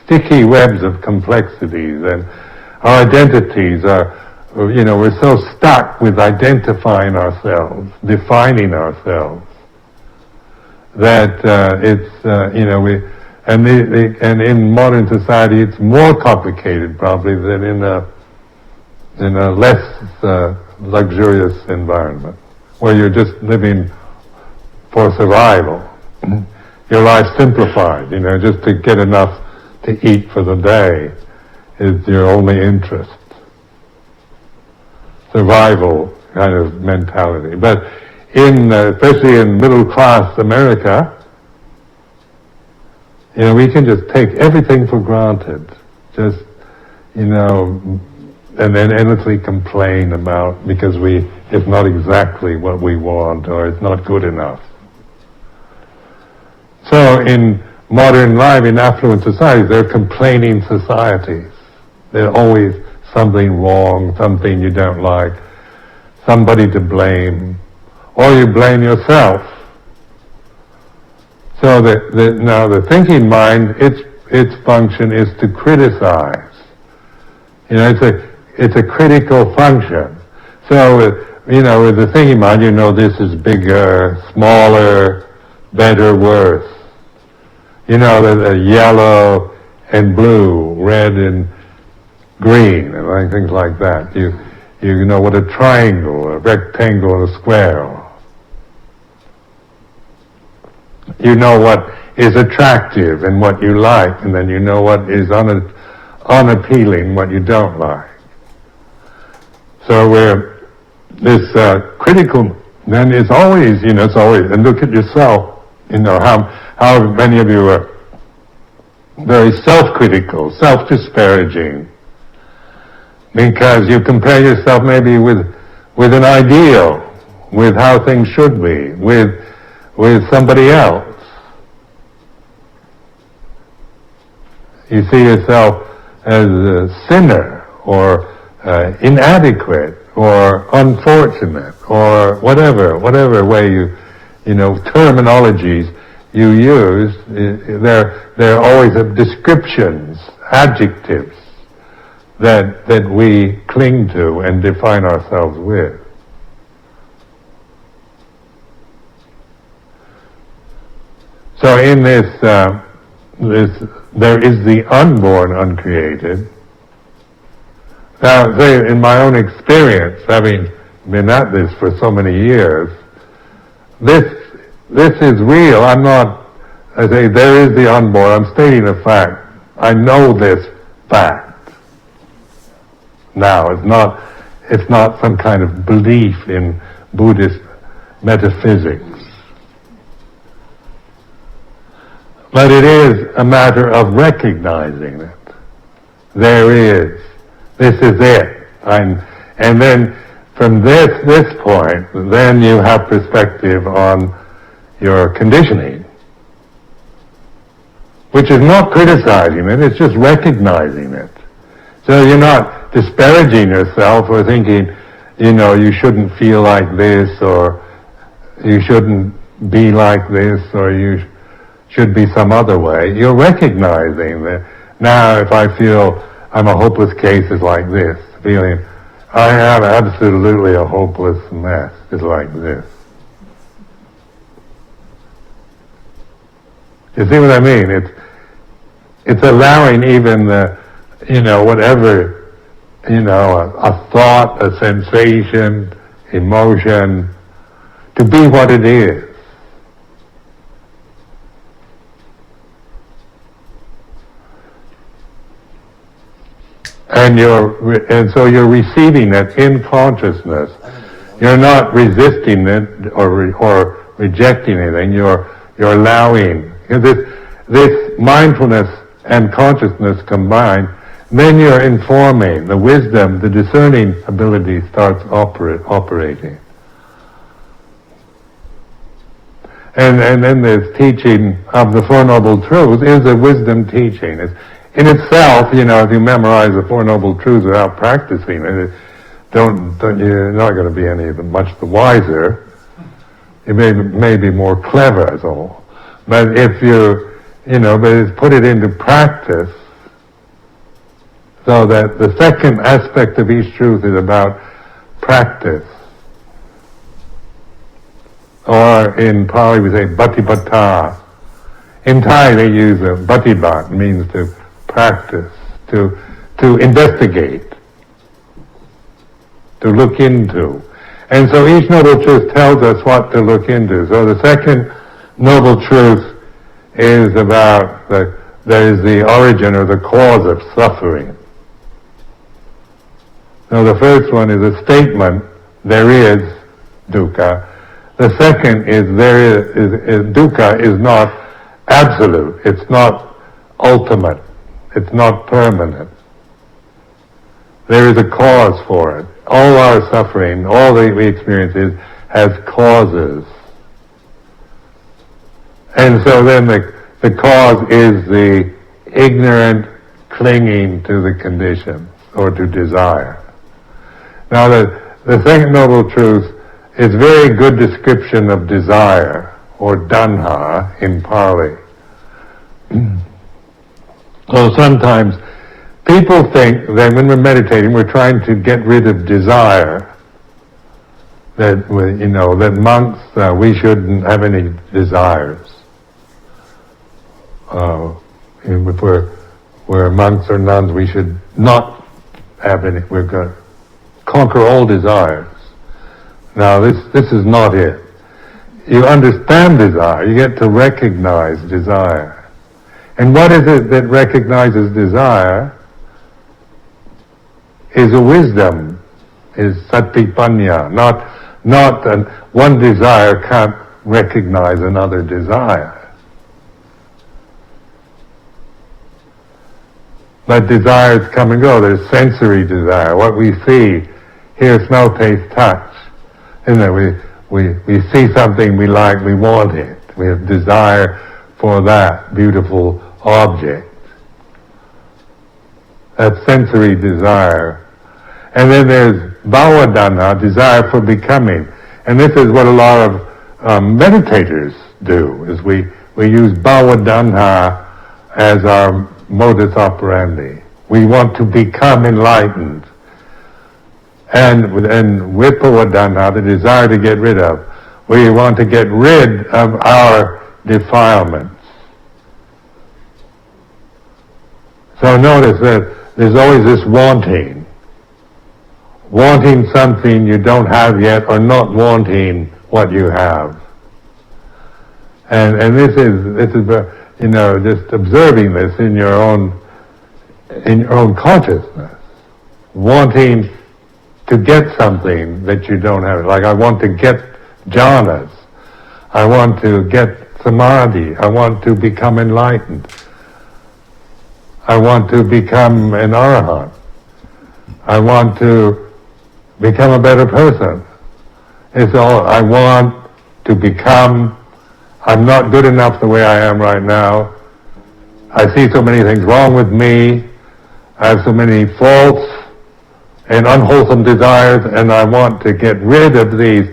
Speaker 5: sticky webs of complexities, and our identities we're so stuck with identifying ourselves, defining ourselves, that and in modern society it's more complicated probably than in a less luxurious environment, where you're just living for survival. Your life simplified, just to get enough to eat for the day is your only interest. Survival kind of mentality. But especially in middle class America, we can just take everything for granted. Just, and then endlessly complain about because it's not exactly what we want or it's not good enough. So in modern life, in affluent societies, they're complaining societies. There's always something wrong, something you don't like, somebody to blame, or you blame yourself. So now the thinking mind, its function is to criticize. It's a critical function. So with the thinking mind, this is bigger, smaller, better, worse. The yellow and blue, red and green, and things like that. You know what a triangle, a rectangle, and a square are. You know what is attractive and what you like, and then you know what is unappealing, what you don't like. So this critical, then it's always, and look at yourself, how many of you are very self-critical, self-disparaging, because you compare yourself maybe with an ideal, with how things should be, with somebody else. You see yourself as a sinner, or inadequate, or unfortunate, or whatever way terminologies you use, they're always descriptions, adjectives, that we cling to and define ourselves with. So in this, there is the unborn, uncreated. Now, say, in my own experience, having been at this for so many years, this is real. I'm not, I say, there is the unborn. I'm stating a fact. I know this fact. Now, it's not some kind of belief in Buddhist metaphysics. But it is a matter of recognizing it. There is. This is it. And then from this point, then you have perspective on your conditioning, which is not criticizing it, it's just recognizing it. So you're not disparaging yourself or thinking, you shouldn't feel like this, or you shouldn't be like this, or you should be some other way. You're recognizing that now if I feel I'm a hopeless case, it's like this. Feeling I am absolutely a hopeless mess is like this. You see what I mean? It's allowing even the, whatever, a thought, a sensation, emotion, to be what it is. And so you're receiving it in consciousness. You're not resisting it or rejecting anything. You're allowing. This mindfulness and consciousness combined, then you're informing. The wisdom, the discerning ability starts operating. And then this teaching of the Four Noble Truths is a wisdom teaching. In itself, if you memorize the Four Noble Truths without practicing it, you're not going to be any much the wiser. You may be more clever as all. But if but put it into practice, so that the second aspect of each truth is about practice. Or in Pali we say bhatipata. In Thai they use bhatipat, means to practice, to investigate, to look into. And so each noble truth tells us what to look into. So the second noble truth is about there is the origin or the cause of suffering. Now the first one is a statement, there is dukkha. The second is dukkha is not absolute, it's not ultimate, it's not permanent. There is a cause for it. All our suffering, all that we experience has causes. And so then the cause is the ignorant clinging to the conditions or to desire. Now the second noble truth is a very good description of desire, or tanha in Pali. So sometimes people think that when we're meditating we're trying to get rid of desire, that that monks, we shouldn't have any desires. If we're monks or nuns, we should not have any. We're going to conquer all desires. Now this is not it. You understand desire. You get to recognize desire. And what is it that recognizes desire? Is a wisdom, is satipanya. Not one desire can't recognize another desire. But desires come and go. There's sensory desire, what we see, hear, smell, taste, touch. Isn't it? We see something we like, we want it. We have desire for that beautiful object. That's sensory desire. And then there's bhava-dana, desire for becoming. And this is what a lot of meditators do, is we use bhava-dana as our modus operandi. We want to become enlightened. And Vipawadana, the desire to get rid of, we want to get rid of our defilements. So notice that there's always this wanting something you don't have yet, or not wanting what you have. And this is just observing this in your own consciousness, wanting to get something that you don't have. Like, I want to get jhanas, I want to get samadhi, I want to become enlightened, I want to become an arahant, I want to become a better person. It's all, I want to become, I'm not good enough the way I am right now, I see so many things wrong with me, I have so many faults and unwholesome desires, and I want to get rid of these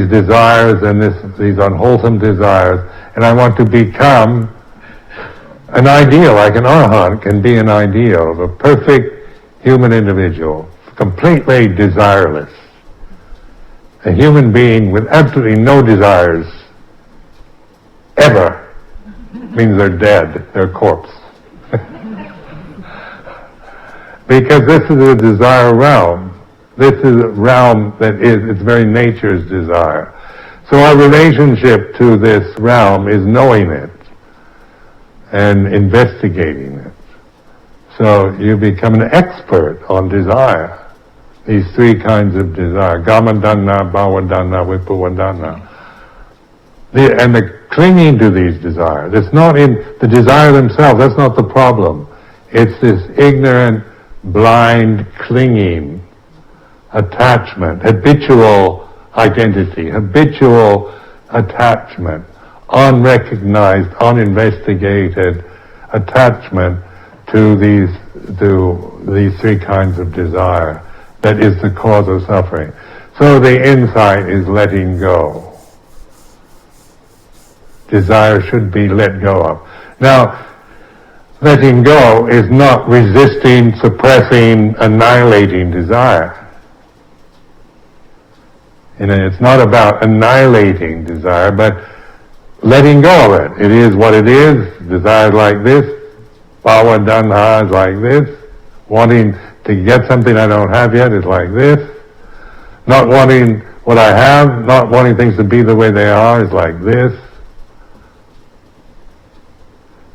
Speaker 5: desires and these unwholesome desires, and I want to become an ideal, like an arahant can be an ideal of a perfect human individual, completely desireless. A human being with absolutely no desires ever means they're dead, they're a corpse. Because this is a desire realm. This is a realm that is its very nature's desire. So our relationship to this realm is knowing it and investigating it. So you become an expert on desire. These three kinds of desire: gamadana, bhavadana, vipawadana. And the clinging to these desires. It's not in the desire themselves, that's not the problem. It's this ignorant, blind clinging, attachment, habitual identity, habitual attachment, unrecognized, uninvestigated attachment to these three kinds of desire that is the cause of suffering. So the insight is letting go. Desire should be let go of. Now, letting go is not resisting, suppressing, annihilating desire. It's not about annihilating desire, but letting go of it. It is what it is. Desire is like this. Bhava is like this. Wanting to get something I don't have yet is like this. Not wanting what I have, not wanting things to be the way they are is like this.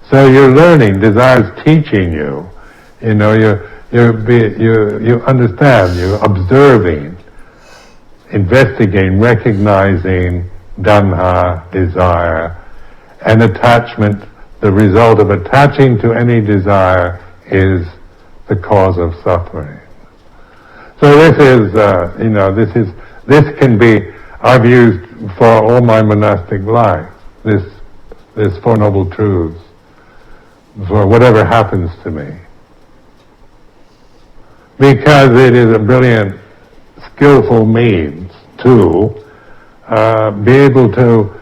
Speaker 5: So you're learning. Desire's teaching you. You understand. You're observing, investigating, recognizing tanha, desire, and attachment. The result of attaching to any desire is the cause of suffering. So this can be, I've used for all my monastic life, this Four Noble Truths, for whatever happens to me. Because it is a brilliant, skillful means to be able to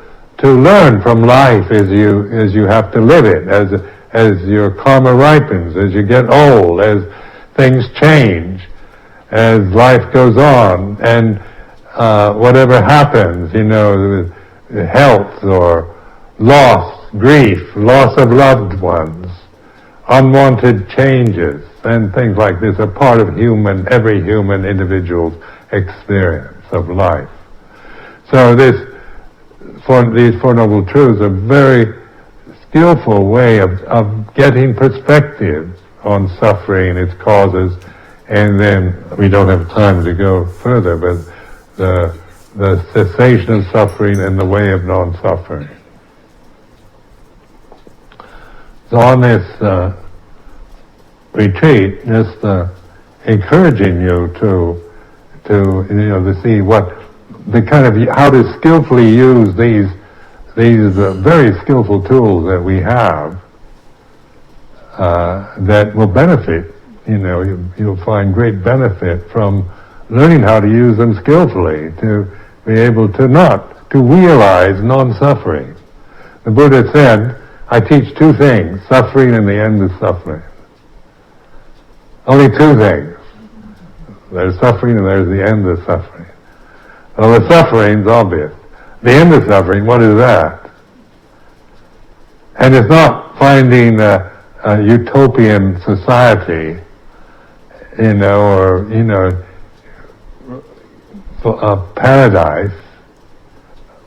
Speaker 5: learn from life as you have to live it, as your karma ripens, as you get old, as things change, as life goes on, and whatever happens, health or loss, grief, loss of loved ones, unwanted changes, and things like this are part of every human individual's experience of life. So these Four Noble Truths are a very skillful way of getting perspective on suffering, its causes, and then we don't have time to go further, but the cessation of suffering and the way of non-suffering. So on this retreat, just encouraging you to see how to skillfully use these very skillful tools that we have that will benefit. You'll find great benefit from learning how to use them skillfully to be able to realize non-suffering. The Buddha said, I teach two things, suffering and the end of suffering. Only two things. There's suffering and there's the end of suffering. Well, the suffering's obvious. The end of suffering, what is that? And it's not finding a utopian society, or, a paradise,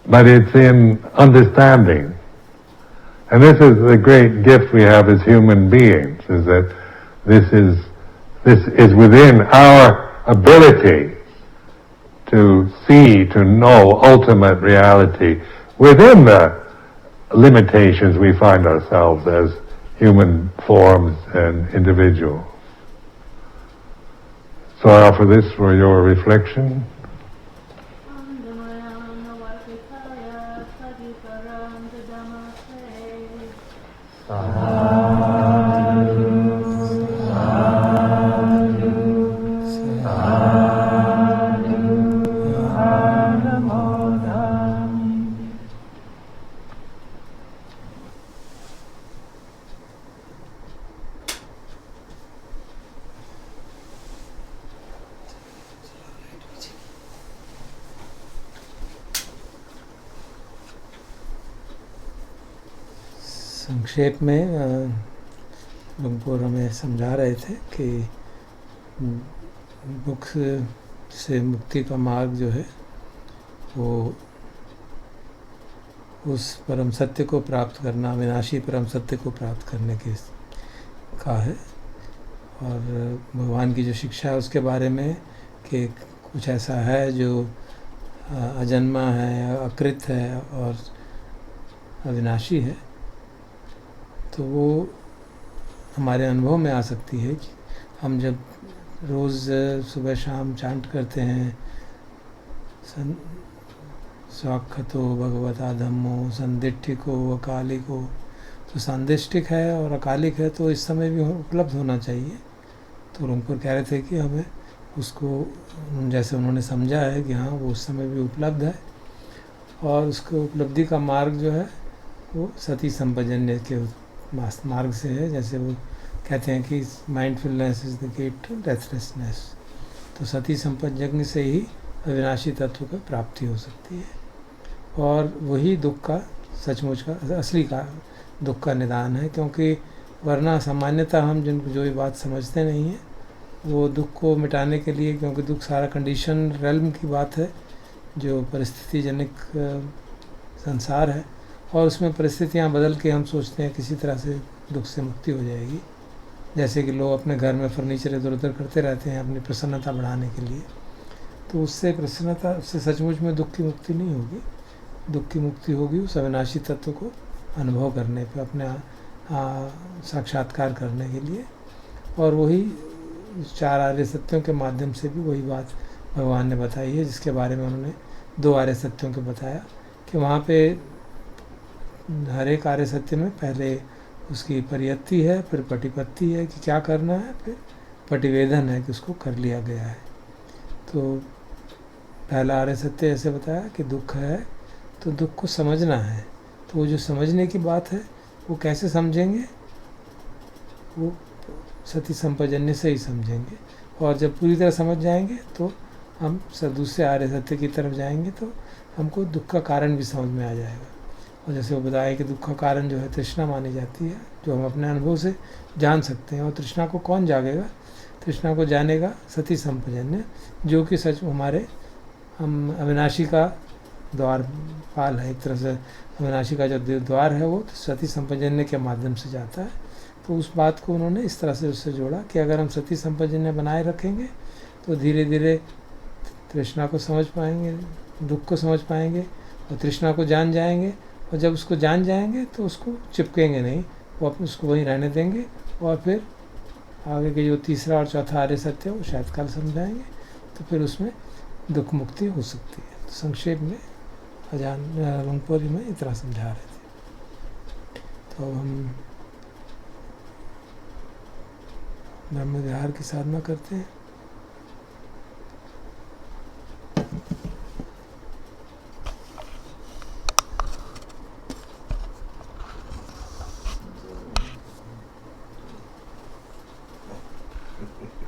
Speaker 5: but it's in understanding. And this is the great gift we have as human beings, is that this is within our ability to see, to know ultimate reality within the limitations we find ourselves as human forms and individuals. So I offer this for your reflection.
Speaker 2: संक्षेप में लुंगपुर हमें समझा रहे थे कि दुख से मुक्ति का मार्ग जो है वो उस परम सत्य को प्राप्त करना, विनाशी परम सत्य को प्राप्त करने के का है। और भगवान की जो शिक्षा है उसके बारे में कि कुछ ऐसा है जो अजन्मा है, अकृत है और अविनाशी है, तो वो हमारे अनुभव में आ सकती है कि हम जब रोज़ सुबह शाम चांट करते हैं स्वाक्षतो भगवता धम्मो संदिष्टिको अकालिको, तो सांदिष्टिक है और अकालिक है तो इस समय भी उपलब्ध होना चाहिए। तो रुमपुर कह रहे थे कि हमें उसको जैसे उन्होंने समझा है कि हाँ वो उस समय भी उपलब्ध है, और उसको उपलब्धि का मार्ग जो है वो सती संपजन्य के मार्ग से है। जैसे वो कहते हैं कि mindfulness is the gate to deathlessness, तो सती संपजन्य से ही अविनाशी तत्व की प्राप्ति हो सकती है, और वही दुख का सचमुच का असली का दुख का निदान है। क्योंकि वरना सामान्यतः हम जो ये बात समझते नहीं हैं वो दुख को मिटाने के लिए, क्योंकि दुख सारा कंडीशन रेल्म की बात है जो परिस्थिति जनिक संसार है, और उसमें परिस्थितियाँ बदल के हम सोचते हैं किसी तरह से दुख से मुक्ति हो जाएगी। जैसे कि लोग अपने घर में फर्नीचर इधर उधर करते रहते हैं अपनी प्रसन्नता बढ़ाने के लिए, तो उससे प्रसन्नता, उससे सचमुच में दुख की मुक्ति नहीं होगी। दुख की मुक्ति होगी उस अविनाशी तत्व को अनुभव करने पे, अपने साक्षात्कार करने के लिए। और वही चार आर्य सत्यों के माध्यम से भी वही बात भगवान ने बताई है, जिसके बारे में उन्होंने दो आर्य सत्यों के बताया कि वहाँ पे हर एक आर्य सत्य में पहले उसकी परियत्ति है, फिर प्रतिपत्ति है कि क्या करना है, फिर प्रतिवेदन है कि उसको कर लिया गया है। तो पहला आर्य सत्य ऐसे बताया कि दुख है तो दुख को समझना है, तो वो जो समझने की बात है वो कैसे समझेंगे, वो सती संपजन्य से ही समझेंगे। और जब पूरी तरह समझ जाएंगे तो हम दूसरे आर्य सत्य की तरफ जाएंगे तो हमको दुख का कारण भी समझ में आ जाएगा। और जैसे वो बताया कि दुख का कारण जो है तृष्णा मानी जाती है, जो हम अपने अनुभव से जान सकते हैं। और तृष्णा को कौन जागेगा? तृष्णा को जानेगा सती संपजन्य, जो कि सच हमारे हम अविनाशी का द्वारपाल है। एक तरह से अविनाशी का जो द्वार है वो सती संपजन्य के माध्यम से जाता है। तो उस बात को उन्होंने इस तरह से उससे जोड़ा कि अगर हम सती संपजन्य बनाए रखेंगे तो धीरे धीरे तृष्णा को समझ पाएंगे, दुख को समझ पाएंगे और तृष्णा को जान जाएंगे। और जब उसको जान जाएंगे तो उसको चिपकेंगे नहीं, वो अपने उसको वहीं रहने देंगे। और फिर आगे के जो तीसरा और चौथा आर्य सत्य है वो शायद कल समझाएंगे, तो फिर उसमें दुख मुक्ति हो सकती है। तो संक्षेप में अजान लुंगपुर में इतना समझा रहे थे। तो हम ब्रह्म विहार की साधना करते हैं।
Speaker 1: Okay.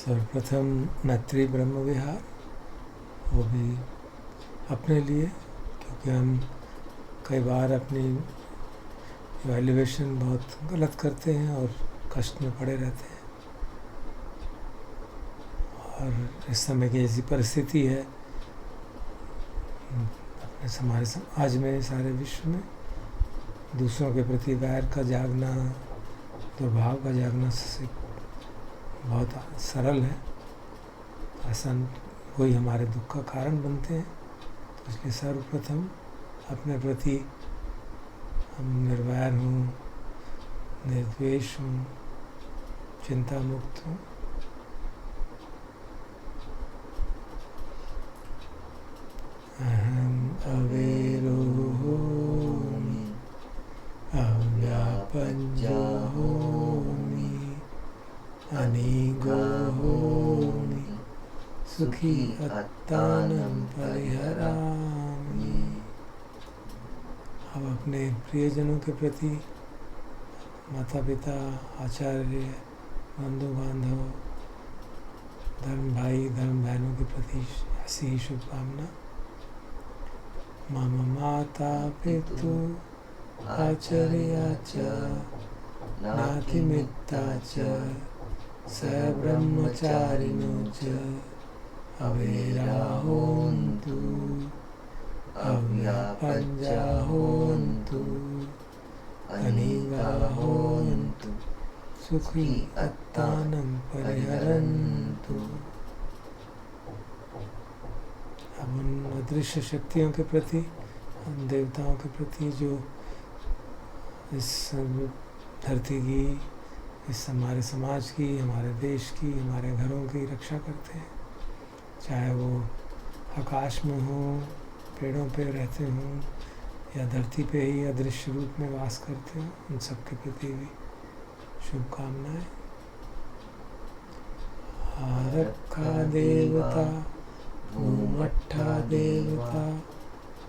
Speaker 2: सर्वप्रथम मैत्री ब्रह्म विहार, वो भी अपने लिए, क्योंकि हम कई बार अपनी इवैल्यूएशन बहुत गलत करते हैं और कष्ट में पड़े रहते हैं। और इस समय की ऐसी परिस्थिति है अपने हमारे समाज में, सारे विश्व में, दूसरों के प्रति वैर का जागना, दुर्भाव का जागना से बहुत सरल है, आसान, वही हमारे दुख का कारण बनते हैं। तो इसलिए सर्वप्रथम अपने प्रति हम निर्वैर हों, निर्द्वेष हों, चिंता मुक्त हों। अहम अवेरो होमि, अव्यापज्यो होमि, अनिगो होमि, सुखी अत्तानं परिहरामि। अब अपने प्रियजनों के प्रति, माता पिता, आचार्य, बंधु बांधव, धर्म भाई, धर्म बहनों के प्रति ऐसी ही शुभकामना। मम माता पितु आचार्या च नातिमित्ता च सब्रह्मचारिणो च अवेरा होन्तु, अव्यापज्जा होन्तु, अनिगा होन्तु, सुखी अत्तानं परिहरन्तु। अब उन अदृश्य शक्तियों के प्रति, उन देवताओं के प्रति जो इस धरती की, इस हमारे समाज की, हमारे देश की, हमारे घरों की रक्षा करते हैं, चाहे वो आकाश में हो, पेड़ों पे रहते हों, या धरती पे ही अदृश्य रूप में वास करते हों, उन सब के प्रति भी शुभकामनाएं। आरक्षा देवता, भूमट्ठा देवता,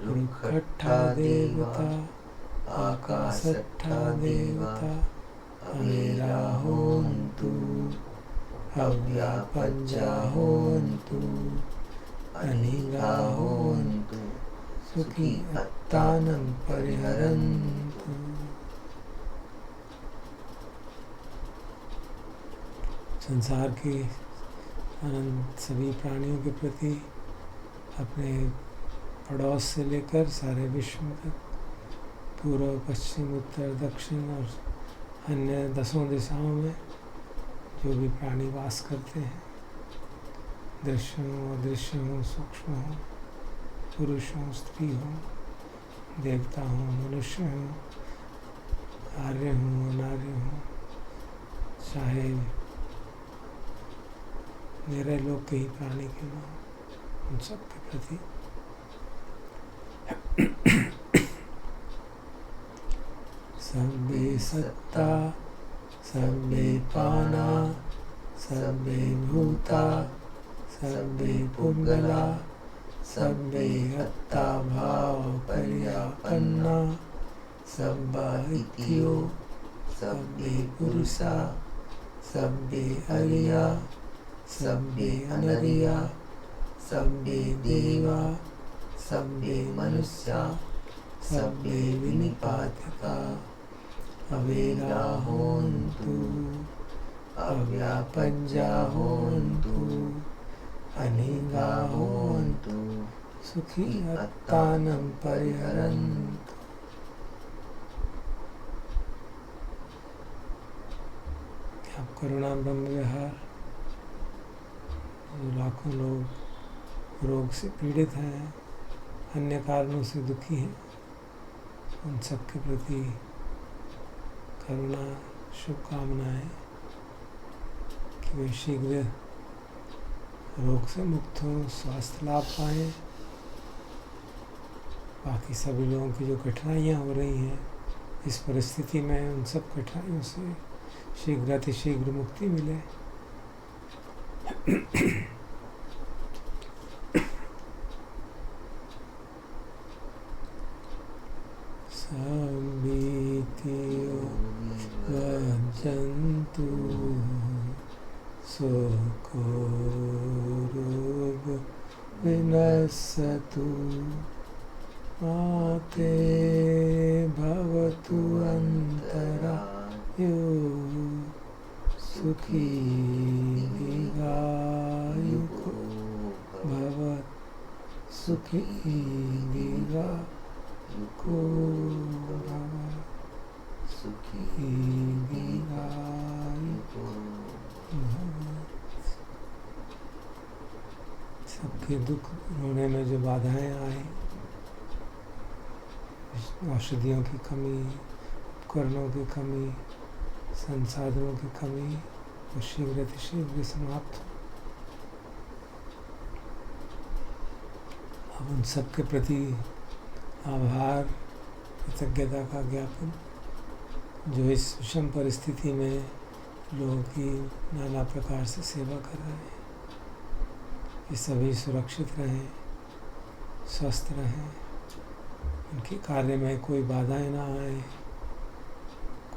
Speaker 2: रुखट्ठा देवता, आकाशट्ठा देवता, अवेरा होन्तु, अव्यापज्जा होन्तु, अनिगा होन्तु, सुखी अत्तानं परिहरन्तु। संसार के अनंत सभी प्राणियों के प्रति, अपने पड़ोस से लेकर सारे विश्व तक, पूर्व, पश्चिम, उत्तर, दक्षिण और अन्य 10 दिशाओं में जो भी प्राणी वास करते हैं, दृश्य हों, अदृश्य हों, सूक्ष्म हों, पुरुष हों, स्त्री हों, देवता हों, मनुष्य हों, आर्य हों, अनार्य हों, चाहे मेरे लोग के ही प्राणी के हों, उन सब के प्रति सबे सत्ता, सबे पाना, सबे भूता, सबे पुद्गला, सबे हत्ता भाव पर्यापन्ना, सबा इत्यो, सबे पुरुषा, सबे अरिया, सबे अनरिया, सबे देवा, सबे मनुष्या, सबे विनिपातिका, अवेरा होन्तु, अव्यापज्जा होन्तु, अनिगा होन्तु, सुखी अत्तानं परिहरन्तु। अब करुणा ब्रह्म विहार, जो लाखों लोग रोग से पीड़ित हैं, अन्य कारणों से दुखी हैं, उन सब के प्रति करुणा, शुभकामनाएं कि वे शीघ्र रोग से मुक्त हों, स्वास्थ्य लाभ पाएं। बाकी सभी लोगों की जो कठिनाइयाँ हो रही हैं इस परिस्थिति में, उन सब कठिनाइयों से शीघ्र अतिशीघ्र मुक्ति मिले। सभीतियो वज्जन्तु, सुखोरुग विनश्यतु माते भवतु अन्तरायो सुखी दीर्घायुको भव सुखी दीर्घायुको भव सुखी दीर्घायुको भव। सबके दुख होने में जो बाधाएं आई, औषधियों की कमी, उपकरणों की कमी, संसाधनों की कमी, वो शीघ्र समाप्त हो। अब उन सब के प्रति आभार, कृतज्ञता का ज्ञापन, जो इस विषम परिस्थिति में लोगों की नाना प्रकार से सेवा कर रहे हैं, ये सभी सुरक्षित रहें, स्वस्थ रहें, उनके कार्य में कोई बाधाएं ना आए,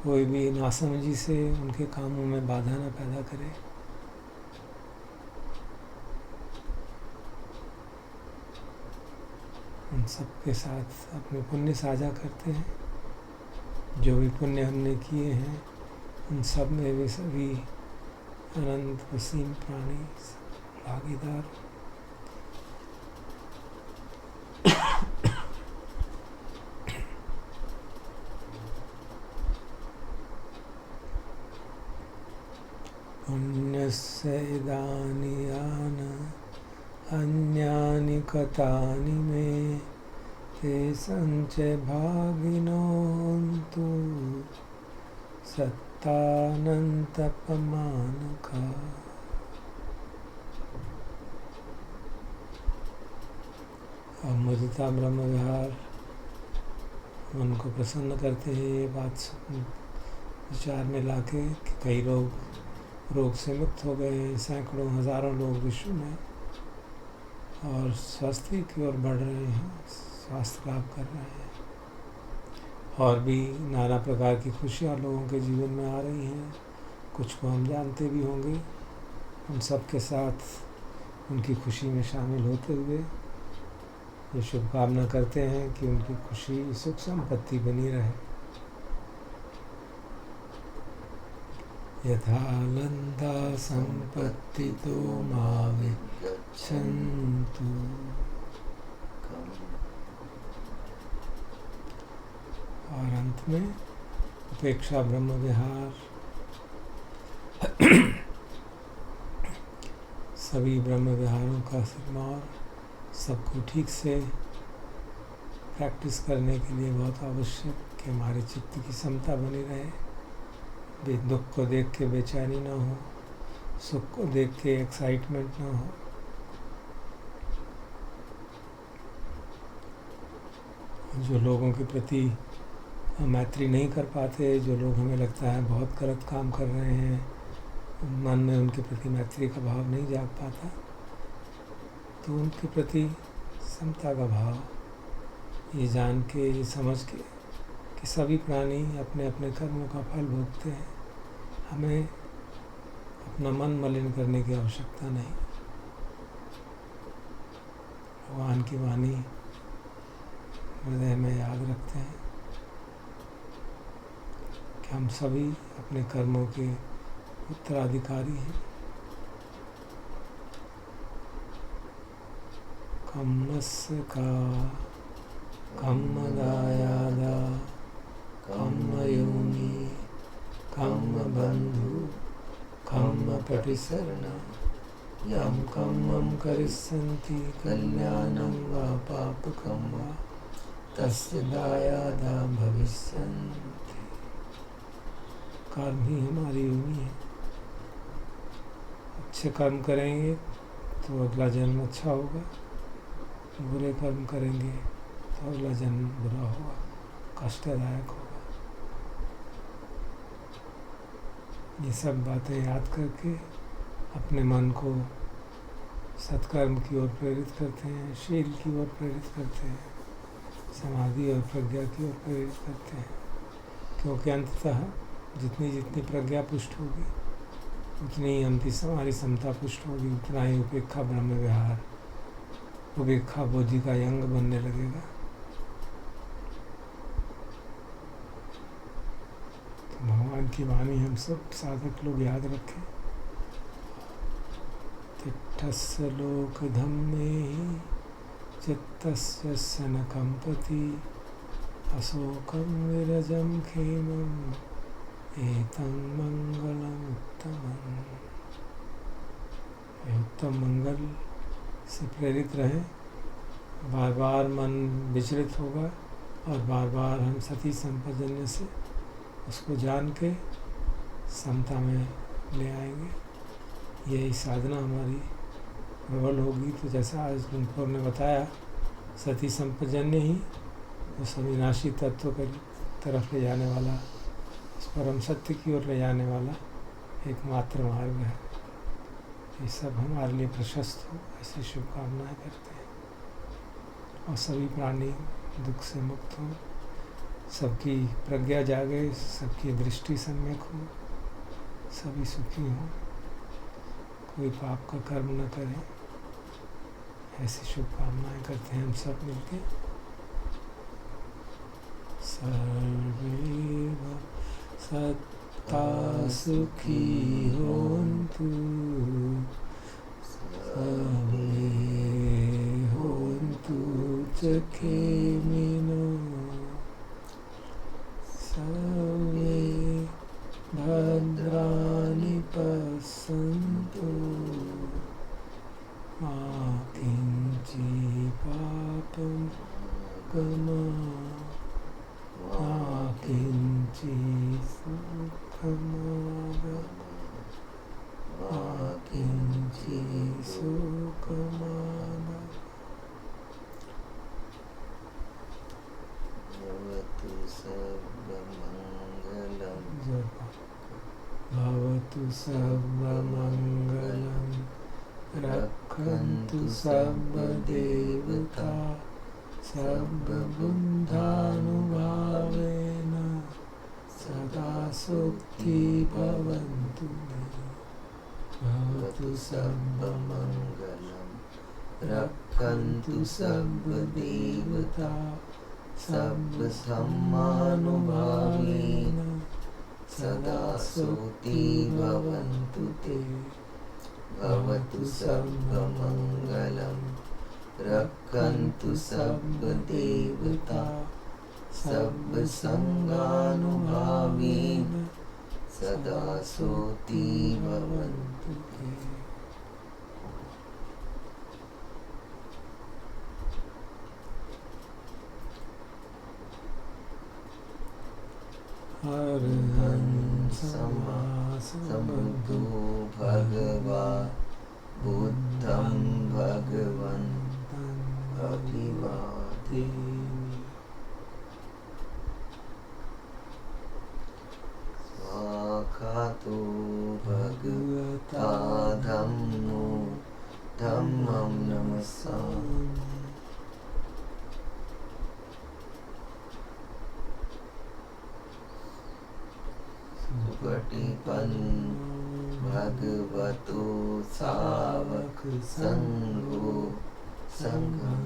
Speaker 2: कोई भी नासमझी से उनके कामों में बाधा न पैदा करे। उन सब के साथ अपने पुण्य साझा करते हैं। जो भी पुण्य हमने किए हैं उन सब में वे सभी अनंत वसीम प्राणी भागीदार। पुण्यस्य इदानि यानि अन्यानि कतानि मे ते संच भागिनो हन्तु सत्तानन्तपमानका। और मुदिता ब्रह्म विहार मन को प्रसन्न करते हैं ये बात विचार में लाके कि कई लोग रोग से मुक्त हो गए हैं, सैकड़ों हजारों लोग विश्व में, और स्वास्थ्य की ओर बढ़ रहे हैं, स्वास्थ्य लाभ कर रहे हैं, और भी नाना प्रकार की खुशियाँ लोगों के जीवन में आ रही हैं। कुछ को हम जानते भी होंगे। उन सब के साथ उनकी खुशी में शामिल होते हुए ये शुभकामना करते हैं कि उनकी खुशी सुख संपत्ति बनी रहे। यथा लंदा संपत्ति तो मावे गच्छन्तु। और अंत में उपेक्षा ब्रह्म विहार सभी ब्रह्म विहारों का सिरमौर सबको ठीक से प्रैक्टिस करने के लिए बहुत आवश्यक कि हमारे चित्त की समता बनी रहे। दुख को देख के बेचैनी ना हो, सुख को देख के एक्साइटमेंट ना हो। जो लोगों के प्रति मैत्री नहीं कर पाते, जो लोग हमें लगता है बहुत गलत काम कर रहे हैं, मन में उनके प्रति मैत्री का भाव नहीं जाग पाता, तो उनके प्रति समता का भाव ये जान के, ये समझ के कि सभी प्राणी अपने अपने कर्मों का फल भोगते हैं। हमें अपना मन मलिन करने की आवश्यकता नहीं। भगवान की वाणी हृदय में याद रखते हैं कि हम सभी अपने कर्मों के उत्तराधिकारी हैं। कम्मस्य का कम्मदायादा कम्मयोनि कम्मबन्धु कम्मपटिसरण यं कम्मं करिष्यन्ति कल्याणं वा पापकं वा तस्य दायादा भविष्यन्ति। कर्म ही हमारी योनि है। अच्छे कर्म करेंगे तो अगला जन्म अच्छा होगा, बुरे कर्म करेंगे तो अगला जन्म बुरा होगा, कष्टदायक होगा। ये सब बातें याद करके अपने मन को सत्कर्म की ओर प्रेरित करते हैं, शील की ओर प्रेरित करते हैं, समाधि और प्रज्ञा की ओर प्रेरित करते हैं। क्योंकि अंततः जितनी जितनी प्रज्ञा पुष्ट होगी उतनी ही हमारी समता पुष्ट होगी, उतना ही उपेक्षा ब्रह्म विहार, उपेक्षा बोधि का अंग बनने लगेगा। तो भगवान की वाणी हम सब साधक लोग याद रखें। तिष्ठस्य लोकधम्मे चित्तस्य न कंपति अशोकं विरजं खेमं एतं मंगलम उत्तमम्। उत्तम मंगल से प्रेरित रहें। बार बार मन विचलित होगा और बार बार हम सती संपजन्य से उसको जान के समता में ले आएंगे। यही साधना हमारी प्रबल होगी। तो जैसा आज गुणपुर ने बताया, सती संपजन्य ही उस अविनाशी तत्व की तरफ ले जाने वाला, उस परम सत्य की ओर ले जाने वाला एकमात्र मार्ग है। ये सब हमारे लिए प्रशस्त हो, ऐसी शुभकामनाएं करते हैं। और सभी प्राणी दुख से मुक्त हों, सबकी प्रज्ञा जागे, सबकी दृष्टि सम्यक हो, सभी सुखी हों, कोई पाप का कर्म न करें, ऐसी शुभकामनाएं करते हैं हम सब मिलके। सर्वे सत्ता सुखी होन्तु, सर्वे होन्तु सुखिनो, सर्वे भद्राणि पश्यन्तु, मा किञ्चित् पापं मा किञ्चित् सुखमागतं, मा किञ्चित् सुखमागतं।
Speaker 1: भवतु सर्वमङ्गलं,
Speaker 2: भवतु सर्वमङ्गलं, रक्षन्तु सर्वदेवता सर्वबुद्धानुभावेन, सदा सुखी भवन्तु मे। भवतु
Speaker 1: सर्वमङ्गलं, रक्षन्तु सर्वदेवता सर्वधर्मानुभावेन, सदा सुखी भवन्तु ते। भवतु सर्वमङ्गलं, रक्षन्तु सर्वदेवता सर्वसङ्गानुभावेन, सदा सुखी भवन्तु ते।
Speaker 2: समबुद्धो
Speaker 1: भगवा बुद्धं भगवन्तं अभिवादेमि। स्वाखातो भगवता धम्मो धम्मं नमस्सामि। सुपटिपन्नो भगवतो सावक संघो संघं